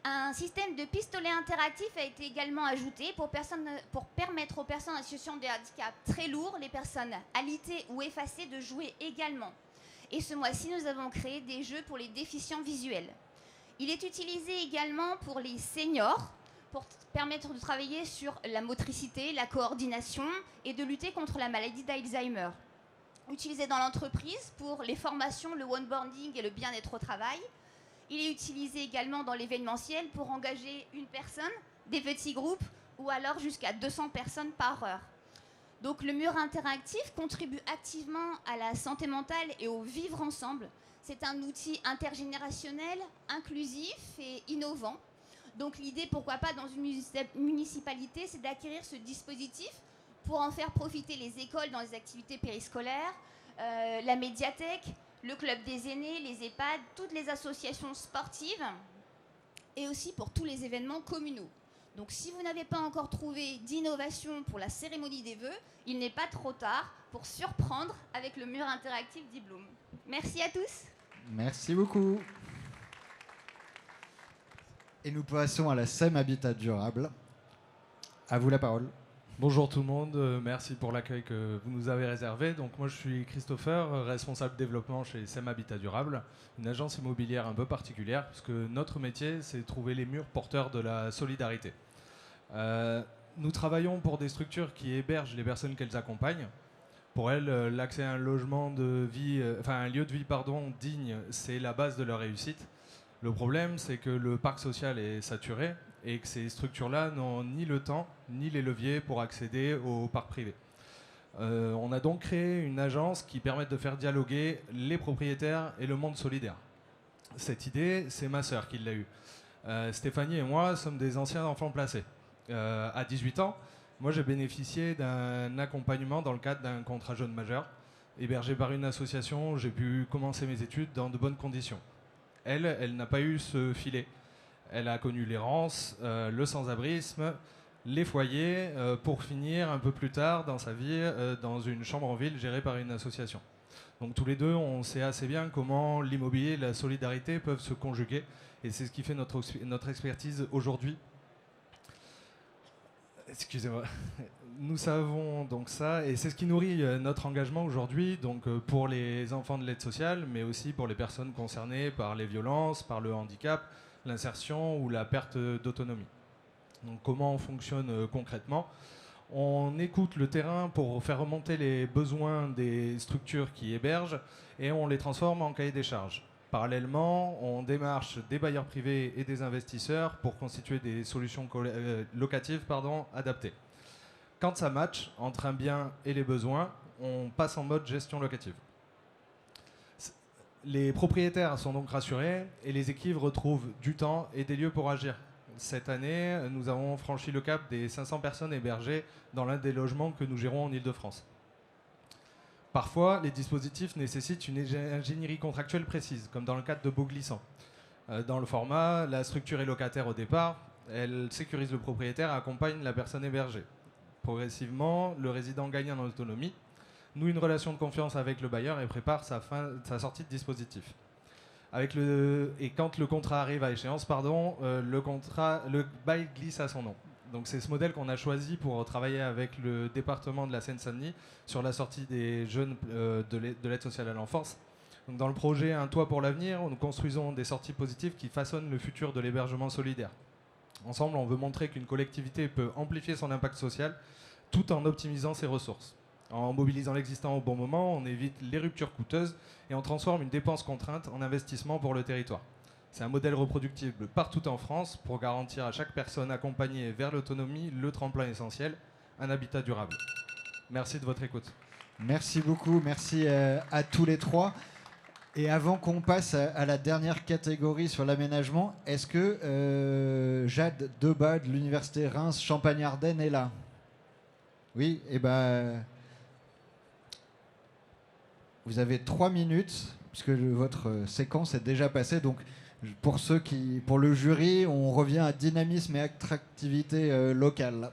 Speaker 20: Un système de pistolet interactif a été également ajouté pour permettre aux personnes en situation de handicap très lourd, les personnes alitées ou effacées, de jouer également. Et ce mois-ci, nous avons créé des jeux pour les déficients visuels. Il est utilisé également pour les seniors, pour permettre de travailler sur la motricité, la coordination et de lutter contre la maladie d'Alzheimer. Utilisé dans l'entreprise pour les formations, le onboarding et le bien-être au travail. Il est utilisé également dans l'événementiel pour engager une personne, des petits groupes ou alors jusqu'à 200 personnes par heure. Donc le mur interactif contribue activement à la santé mentale et au vivre ensemble. C'est un outil intergénérationnel, inclusif et innovant. Donc l'idée, pourquoi pas dans une municipalité, c'est d'acquérir ce dispositif pour en faire profiter les écoles dans les activités périscolaires, la médiathèque, le club des aînés, les EHPAD, toutes les associations sportives et aussi pour tous les événements communaux. Donc si vous n'avez pas encore trouvé d'innovation pour la cérémonie des vœux, il n'est pas trop tard pour surprendre avec le mur interactif D-Bloom. Merci à tous.
Speaker 1: Merci beaucoup. Et nous passons à la SEM Habitat Durable. À vous la parole.
Speaker 13: Bonjour tout le monde, merci pour l'accueil que vous nous avez réservé. Donc moi je suis Christopher, responsable développement chez SEM Habitat Durable, une agence immobilière un peu particulière puisque notre métier c'est de trouver les murs porteurs de la solidarité. Nous travaillons pour des structures qui hébergent les personnes qu'elles accompagnent. Pour elles, l'accès à un logement de vie, un lieu de vie digne, c'est la base de leur réussite. Le problème, c'est que le parc social est saturé et que ces structures-là n'ont ni le temps ni les leviers pour accéder au parc privé. On a donc créé une agence qui permet de faire dialoguer les propriétaires et le monde solidaire. Cette idée, c'est ma sœur qui l'a eue. Stéphanie et moi sommes des anciens enfants placés. À 18 ans, moi j'ai bénéficié d'un accompagnement dans le cadre d'un contrat jeune majeur. Hébergé par une association, j'ai pu commencer mes études dans de bonnes conditions. Elle n'a pas eu ce filet. Elle a connu l'errance, le sans-abrisme, les foyers, pour finir un peu plus tard dans sa vie dans une chambre en ville gérée par une association. Donc tous les deux, on sait assez bien comment l'immobilier et la solidarité peuvent se conjuguer. Et c'est ce qui fait notre expertise aujourd'hui. Excusez-moi. Nous savons donc ça, et c'est ce qui nourrit notre engagement aujourd'hui, donc pour les enfants de l'aide sociale, mais aussi pour les personnes concernées par les violences, par le handicap, l'insertion ou la perte d'autonomie. Donc comment on fonctionne concrètement ? On écoute le terrain pour faire remonter les besoins des structures qui hébergent et on les transforme en cahier des charges. Parallèlement, on démarche des bailleurs privés et des investisseurs pour constituer des solutions locatives adaptées. Quand ça match entre un bien et les besoins, on passe en mode gestion locative. Les propriétaires sont donc rassurés et les équipes retrouvent du temps et des lieux pour agir. Cette année, nous avons franchi le cap des 500 personnes hébergées dans l'un des logements que nous gérons en Ile-de-France. Parfois, les dispositifs nécessitent une ingénierie contractuelle précise, comme dans le cadre de baux glissants. Dans le format, la structure est locataire au départ, elle sécurise le propriétaire et accompagne la personne hébergée. Progressivement, le résident gagne en autonomie, noue une relation de confiance avec le bailleur et prépare sa sortie de dispositif. Et quand le contrat arrive à échéance, le bail glisse à son nom. Donc c'est ce modèle qu'on a choisi pour travailler avec le département de la Seine-Saint-Denis sur la sortie des jeunes de l'aide sociale à l'enfance. Donc dans le projet Un toit pour l'avenir, nous construisons des sorties positives qui façonnent le futur de l'hébergement solidaire. Ensemble, on veut montrer qu'une collectivité peut amplifier son impact social tout en optimisant ses ressources. En mobilisant l'existant au bon moment, on évite les ruptures coûteuses et on transforme une dépense contrainte en investissement pour le territoire. C'est un modèle reproductible partout en France pour garantir à chaque personne accompagnée vers l'autonomie le tremplin essentiel, un habitat durable. Merci de votre écoute.
Speaker 1: Merci beaucoup, merci à tous les trois. Et avant qu'on passe à la dernière catégorie sur l'aménagement, est-ce que Jade Debat de l'Université Reims Champagne-Ardenne est là? Oui, et vous avez 3 minutes, puisque votre séquence est déjà passée. Donc, pour le jury, on revient à dynamisme et attractivité locale.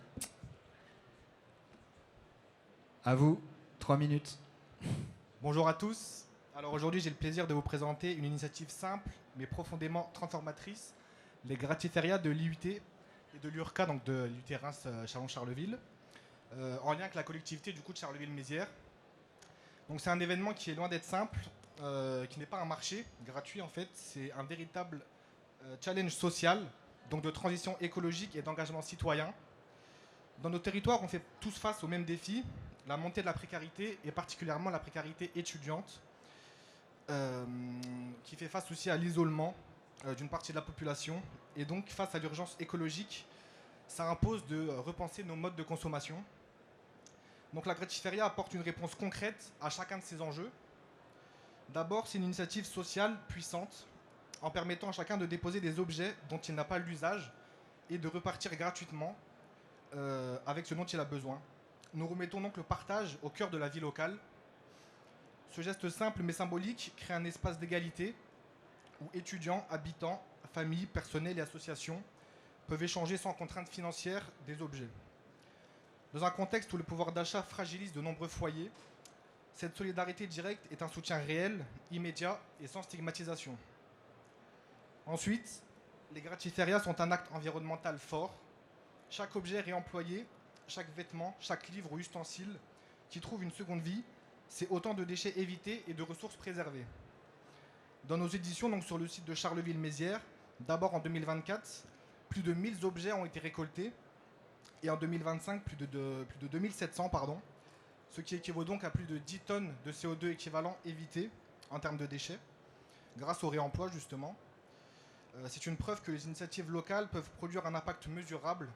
Speaker 1: À vous, 3 minutes.
Speaker 21: Bonjour à tous. Alors aujourd'hui, j'ai le plaisir de vous présenter une initiative simple mais profondément transformatrice, les gratiférias de l'IUT et de l'URCA, donc de l'IUT Reims Chalon-Charleville, en lien avec la collectivité du coup de Charleville-Mézières. Donc c'est un événement qui est loin d'être simple, qui n'est pas un marché gratuit en fait, c'est un véritable challenge social, donc de transition écologique et d'engagement citoyen. Dans nos territoires, on fait tous face aux mêmes défis, la montée de la précarité et particulièrement la précarité étudiante, qui fait face aussi à l'isolement d'une partie de la population. Et donc face à l'urgence écologique, ça impose de repenser nos modes de consommation. Donc la Gratiféria apporte une réponse concrète à chacun de ces enjeux. D'abord, c'est une initiative sociale puissante, en permettant à chacun de déposer des objets dont il n'a pas l'usage et de repartir gratuitement avec ce dont il a besoin. Nous remettons donc le partage au cœur de la vie locale. Ce geste simple mais symbolique crée un espace d'égalité où étudiants, habitants, familles, personnels et associations peuvent échanger sans contrainte financière des objets. Dans un contexte où le pouvoir d'achat fragilise de nombreux foyers, cette solidarité directe est un soutien réel, immédiat et sans stigmatisation. Ensuite, les gratiférias sont un acte environnemental fort. Chaque objet réemployé, chaque vêtement, chaque livre ou ustensile qui trouve une seconde vie, c'est autant de déchets évités et de ressources préservées. Dans nos éditions, donc sur le site de Charleville-Mézières, d'abord en 2024, plus de 1000 objets ont été récoltés et en 2025, plus de 2700, ce qui équivaut donc à plus de 10 tonnes de CO2 équivalent évité en termes de déchets, grâce au réemploi justement. C'est une preuve que les initiatives locales peuvent produire un impact mesurable,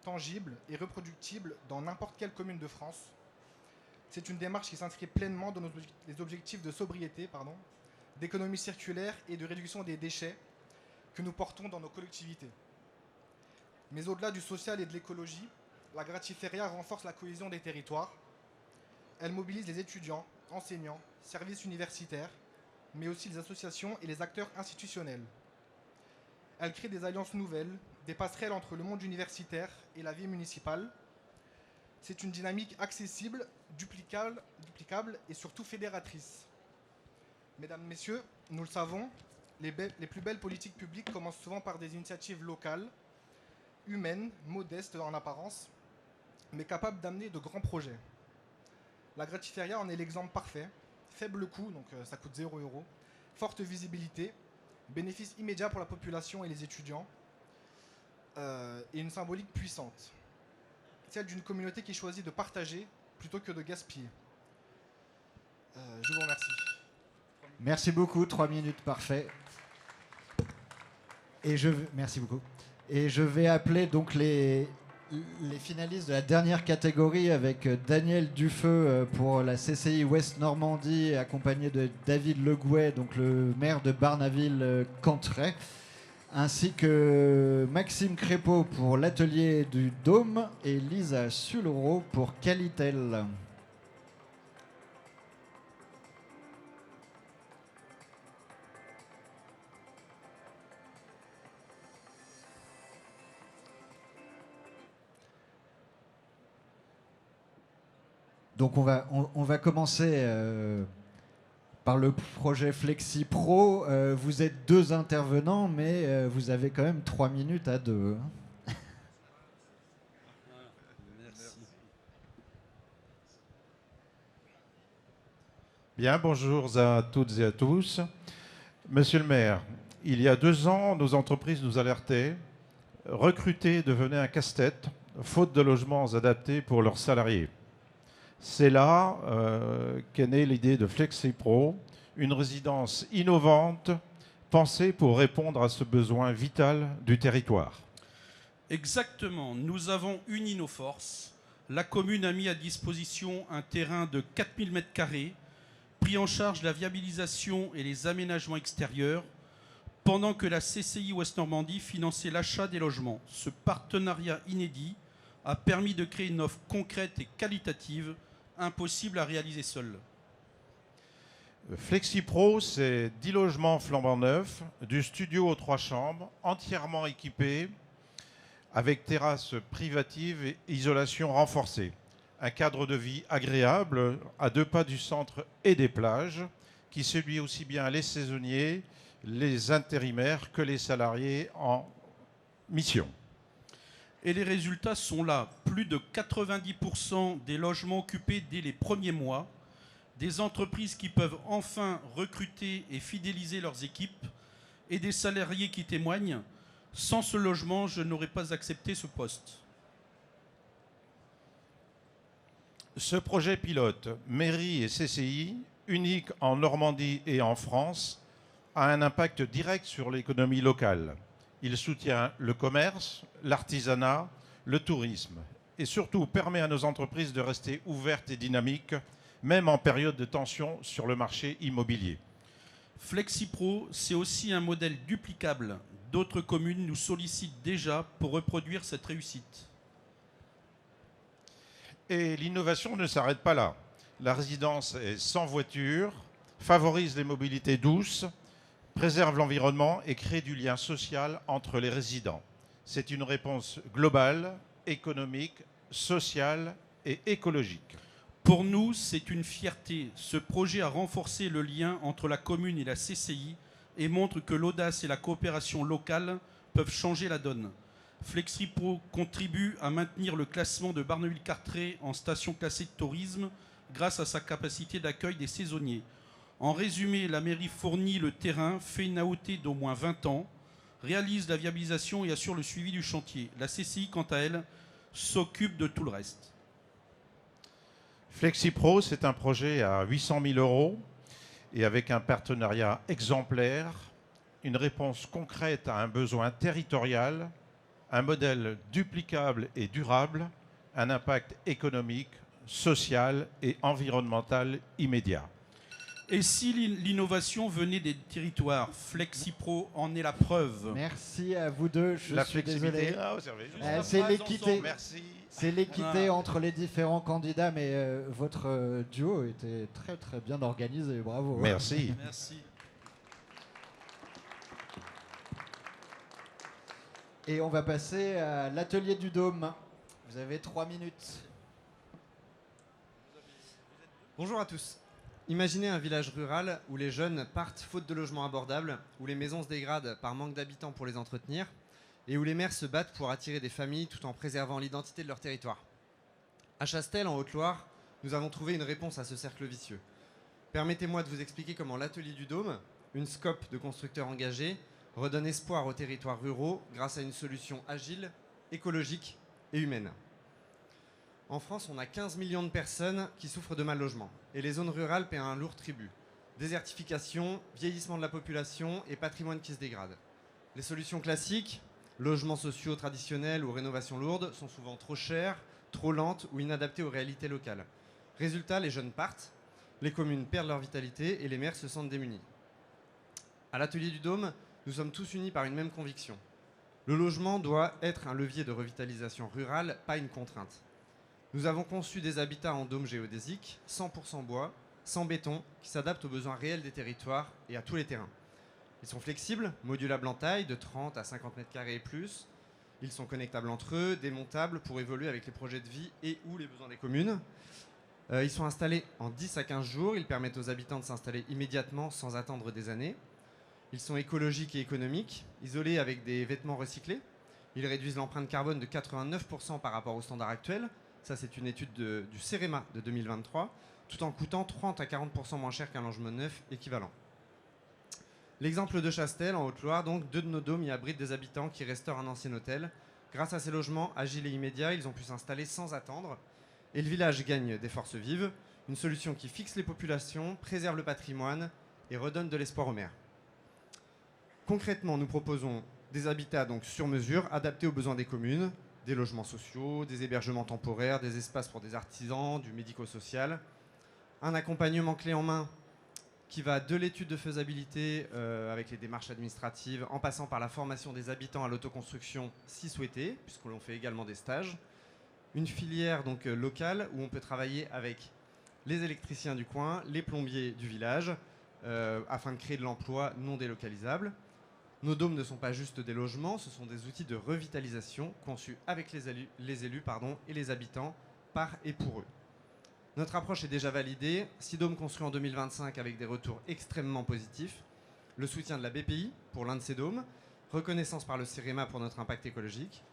Speaker 21: tangible et reproductible dans n'importe quelle commune de France. C'est une démarche qui s'inscrit pleinement dans les objectifs de sobriété, d'économie circulaire et de réduction des déchets que nous portons dans nos collectivités. Mais au-delà du social et de l'écologie, la Gratiféria renforce la cohésion des territoires. Elle mobilise les étudiants, enseignants, services universitaires, mais aussi les associations et les acteurs institutionnels. Elle crée des alliances nouvelles, des passerelles entre le monde universitaire et la vie municipale. C'est une dynamique accessible, duplicable et surtout fédératrice. Mesdames, Messieurs, nous le savons, les plus belles politiques publiques commencent souvent par des initiatives locales, humaines, modestes en apparence, mais capables d'amener de grands projets. La Gratiféria en est l'exemple parfait. Faible coût, donc ça coûte 0 €, forte visibilité, bénéfice immédiat pour la population et les étudiants, et une symbolique puissante. Celle d'une communauté qui choisit de partager plutôt que de gaspiller. Je vous remercie.
Speaker 1: Merci beaucoup, 3 minutes, parfait. Merci beaucoup. Et je vais appeler donc les finalistes de la dernière catégorie avec Daniel Dufeu pour la CCI Ouest Normandie, accompagné de David Legouet, donc le maire de Barnaville-Cantray, ainsi que Maxime Crépeau pour l'atelier du Dôme et Lisa Sullereau pour Qualitel. Donc on va commencer par le projet Flexi Pro. Vous êtes 2 intervenants, mais vous avez quand même 3 minutes à 2.
Speaker 2: Bien, bonjour à toutes et à tous. Monsieur le maire, il y a 2 ans, nos entreprises nous alertaient. Recruter devenait un casse-tête, faute de logements adaptés pour leurs salariés. C'est là qu'est née l'idée de FlexiPro, une résidence innovante pensée pour répondre à ce besoin vital du territoire.
Speaker 22: Exactement, nous avons uni nos forces. La commune a mis à disposition un terrain de 4000 m², pris en charge la viabilisation et les aménagements extérieurs, pendant que la CCI Ouest-Normandie finançait l'achat des logements. Ce partenariat inédit a permis de créer une offre concrète et qualitative, impossible à réaliser seul.
Speaker 2: FlexiPro, c'est 10 logements flambant neufs, du studio aux 3 chambres, entièrement équipés, avec terrasse privative et isolation renforcée. Un cadre de vie agréable, à 2 pas du centre et des plages, qui séduit aussi bien les saisonniers, les intérimaires que les salariés en mission.
Speaker 22: Et les résultats sont là. Plus de 90% des logements occupés dès les premiers mois, des entreprises qui peuvent enfin recruter et fidéliser leurs équipes, et des salariés qui témoignent « Sans ce logement, je n'aurais pas accepté ce poste ».
Speaker 2: Ce projet pilote, mairie et CCI, unique en Normandie et en France, a un impact direct sur l'économie locale. Il soutient le commerce, l'artisanat, le tourisme et surtout permet à nos entreprises de rester ouvertes et dynamiques, même en période de tension sur le marché immobilier.
Speaker 22: FlexiPro, c'est aussi un modèle duplicable. D'autres communes nous sollicitent déjà pour reproduire cette réussite.
Speaker 2: Et l'innovation ne s'arrête pas là. La résidence est sans voiture, favorise les mobilités douces, préserve l'environnement et crée du lien social entre les résidents. C'est une réponse globale, économique, sociale et écologique.
Speaker 22: Pour nous, c'est une fierté. Ce projet a renforcé le lien entre la commune et la CCI et montre que l'audace et la coopération locale peuvent changer la donne. FlexiPro contribue à maintenir le classement de Barneville-Carteret en station classée de tourisme grâce à sa capacité d'accueil des saisonniers. En résumé, la mairie fournit le terrain, fait une AOT d'au moins 20 ans, réalise la viabilisation et assure le suivi du chantier. La CCI, quant à elle, s'occupe de tout le reste.
Speaker 2: FlexiPro, c'est un projet à 800 000 € et avec un partenariat exemplaire, une réponse concrète à un besoin territorial, un modèle duplicable et durable, un impact économique, social et environnemental immédiat.
Speaker 22: Et si l'innovation venait des territoires, FlexiPro en est la preuve.
Speaker 1: Merci à vous deux. Je
Speaker 2: La
Speaker 1: suis
Speaker 2: flexibilité,
Speaker 1: désolé. C'est l'équité.
Speaker 2: Merci.
Speaker 1: C'est l'équité entre les différents candidats, mais votre duo était très très bien organisé. Bravo.
Speaker 2: Merci.
Speaker 22: Merci.
Speaker 1: Et on va passer à l'atelier du Dôme. Vous avez 3 minutes.
Speaker 23: Bonjour à tous. Imaginez un village rural où les jeunes partent faute de logements abordables, où les maisons se dégradent par manque d'habitants pour les entretenir, et où les maires se battent pour attirer des familles tout en préservant l'identité de leur territoire. À Chastel, en Haute-Loire, nous avons trouvé une réponse à ce cercle vicieux. Permettez-moi de vous expliquer comment l'atelier du Dôme, une scope de constructeurs engagés, redonne espoir aux territoires ruraux grâce à une solution agile, écologique et humaine. En France, on a 15 millions de personnes qui souffrent de mal logement et les zones rurales paient un lourd tribut. Désertification, vieillissement de la population et patrimoine qui se dégrade. Les solutions classiques, logements sociaux traditionnels ou rénovations lourdes, sont souvent trop chères, trop lentes ou inadaptées aux réalités locales. Résultat, les jeunes partent, les communes perdent leur vitalité et les maires se sentent démunis. À l'atelier du Dôme, nous sommes tous unis par une même conviction. Le logement doit être un levier de revitalisation rurale, pas une contrainte. Nous avons conçu des habitats en dôme géodésique, 100% bois, sans béton, qui s'adaptent aux besoins réels des territoires et à tous les terrains. Ils sont flexibles, modulables en taille, de 30 à 50 m² et plus. Ils sont connectables entre eux, démontables pour évoluer avec les projets de vie et ou les besoins des communes. Ils sont installés en 10 à 15 jours. Ils permettent aux habitants de s'installer immédiatement sans attendre des années. Ils sont écologiques et économiques, isolés avec des vêtements recyclés. Ils réduisent l'empreinte carbone de 89% par rapport aux standards actuels. Ça, c'est une étude du CEREMA de 2023. tout en coûtant 30 à 40% moins cher qu'un logement neuf équivalent. L'exemple de Chastel, en Haute-Loire, donc, 2 de nos dômes y abritent des habitants qui restaurent un ancien hôtel. Grâce à ces logements agiles et immédiats, ils ont pu s'installer sans attendre. Et le village gagne des forces vives, une solution qui fixe les populations, préserve le patrimoine et redonne de l'espoir aux maires. Concrètement, nous proposons des habitats donc sur mesure, adaptés aux besoins des communes, des logements sociaux, des hébergements temporaires, des espaces pour des artisans, du médico-social, un accompagnement clé en main qui va de l'étude de faisabilité avec les démarches administratives, en passant par la formation des habitants à l'autoconstruction si souhaité, puisqu'on fait également des stages, une filière donc locale où on peut travailler avec les électriciens du coin, les plombiers du village, afin de créer de l'emploi non délocalisable. Nos dômes ne sont pas juste des logements, ce sont des outils de revitalisation conçus avec les élus et les habitants, par et pour eux. Notre approche est déjà validée, 6 dômes construits en 2025 avec des retours extrêmement positifs, le soutien de la BPI pour l'un de ces dômes, reconnaissance par le CEREMA pour notre impact écologique,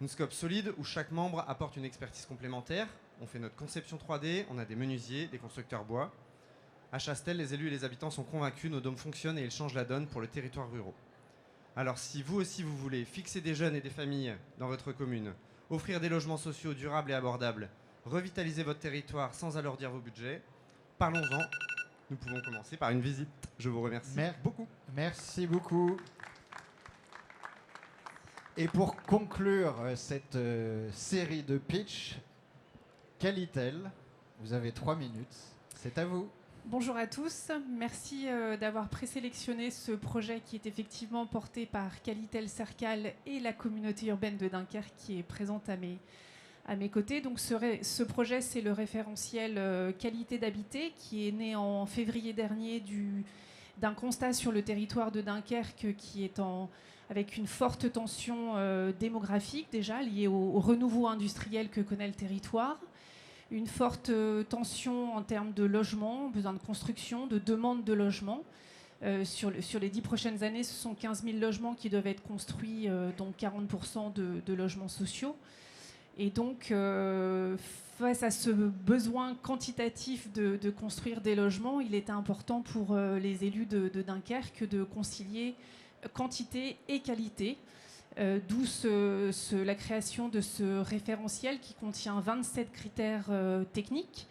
Speaker 23: une scope solide où chaque membre apporte une expertise complémentaire. On fait notre conception 3D, on a des menuisiers, des constructeurs bois. À Chastel, les élus et les habitants sont convaincus, nos dômes fonctionnent et ils changent la donne pour le territoire rural. Alors si vous aussi vous voulez fixer des jeunes et des familles dans votre commune, offrir des logements sociaux durables et abordables, revitaliser votre territoire sans alourdir vos budgets, parlons-en. Nous pouvons commencer par une visite. Je vous remercie beaucoup.
Speaker 1: Merci beaucoup. Et pour conclure cette série de pitch, Qualitel, vous avez 3 minutes. C'est à vous.
Speaker 7: Bonjour à tous, merci d'avoir présélectionné ce projet qui est effectivement porté par Qualitel Cercal et la communauté urbaine de Dunkerque qui est présente à mes côtés. Donc ce projet, c'est le référentiel qualité d'habiter qui est né en février dernier d'un constat sur le territoire de Dunkerque qui est avec une forte tension démographique déjà liée au renouveau industriel que connaît le territoire, une forte tension en termes de logement, besoin de construction, de demande de logement. Sur les 10 prochaines années, ce sont 15 000 logements qui doivent être construits, dont 40% de logements sociaux. Et donc, face à ce besoin quantitatif de construire des logements, il était important pour les élus de Dunkerque de concilier quantité et qualité. D'où la création de ce référentiel qui contient 27 critères techniques,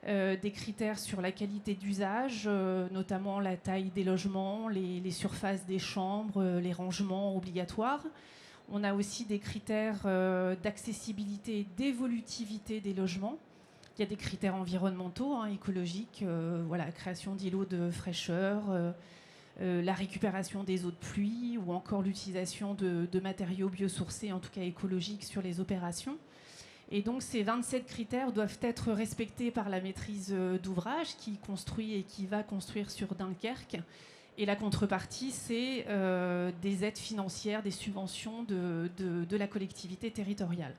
Speaker 7: des critères sur la qualité d'usage, notamment la taille des logements, les surfaces des chambres, les rangements obligatoires. On a aussi des critères d'accessibilité et d'évolutivité des logements. Il y a des critères environnementaux, écologiques, création d'îlots de fraîcheur, la récupération des eaux de pluie ou encore l'utilisation de matériaux biosourcés, en tout cas écologiques, sur les opérations. Et donc ces 27 critères doivent être respectés par la maîtrise d'ouvrage qui construit et qui va construire sur Dunkerque. Et la contrepartie, c'est des aides financières, des subventions de la collectivité territoriale.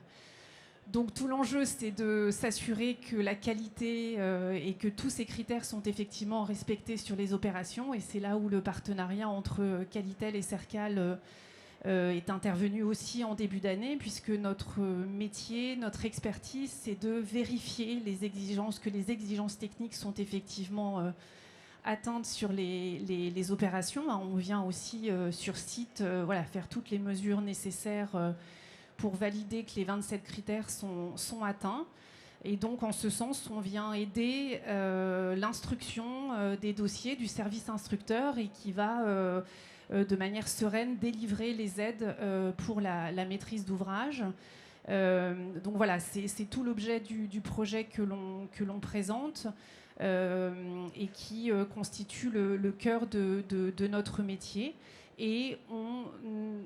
Speaker 7: Donc tout l'enjeu, c'est de s'assurer que la qualité et que tous ces critères sont effectivement respectés sur les opérations. Et c'est là où le partenariat entre Qualitel et Cercal est intervenu aussi en début d'année, puisque notre métier, notre expertise, c'est de vérifier que les exigences techniques sont effectivement atteintes sur les opérations. On vient aussi sur site faire toutes les mesures nécessaires pour valider que les 27 critères sont atteints. Et donc, en ce sens, on vient aider l'instruction des dossiers du service instructeur et qui va, de manière sereine, délivrer les aides pour la maîtrise d'ouvrage. Donc voilà, c'est tout l'objet du projet que l'on présente et qui constitue le cœur de notre métier. Et on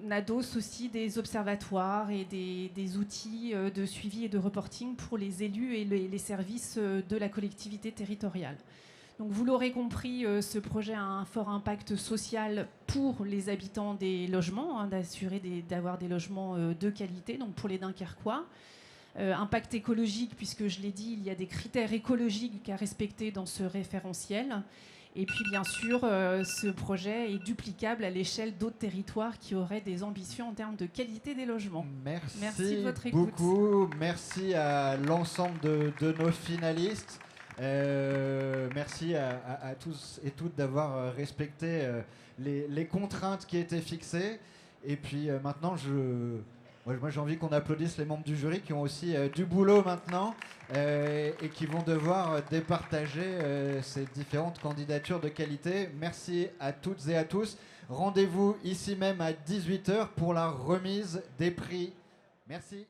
Speaker 7: adosse aussi des observatoires et des outils de suivi et de reporting pour les élus et les services de la collectivité territoriale. Donc vous l'aurez compris, ce projet a un fort impact social pour les habitants des logements, d'avoir des logements de qualité, donc pour les Dunkerquois. Impact écologique, puisque je l'ai dit, il y a des critères écologiques à respecter dans ce référentiel. Et puis bien sûr, ce projet est duplicable à l'échelle d'autres territoires qui auraient des ambitions en termes de qualité des logements. Merci de votre écoute.
Speaker 1: Beaucoup. Merci à l'ensemble de nos finalistes. Merci à tous et toutes d'avoir respecté les contraintes qui étaient fixées. Et puis maintenant, moi j'ai envie qu'on applaudisse les membres du jury qui ont aussi du boulot maintenant et qui vont devoir départager ces différentes candidatures de qualité. Merci à toutes et à tous. Rendez-vous ici même à 18h pour la remise des prix. Merci.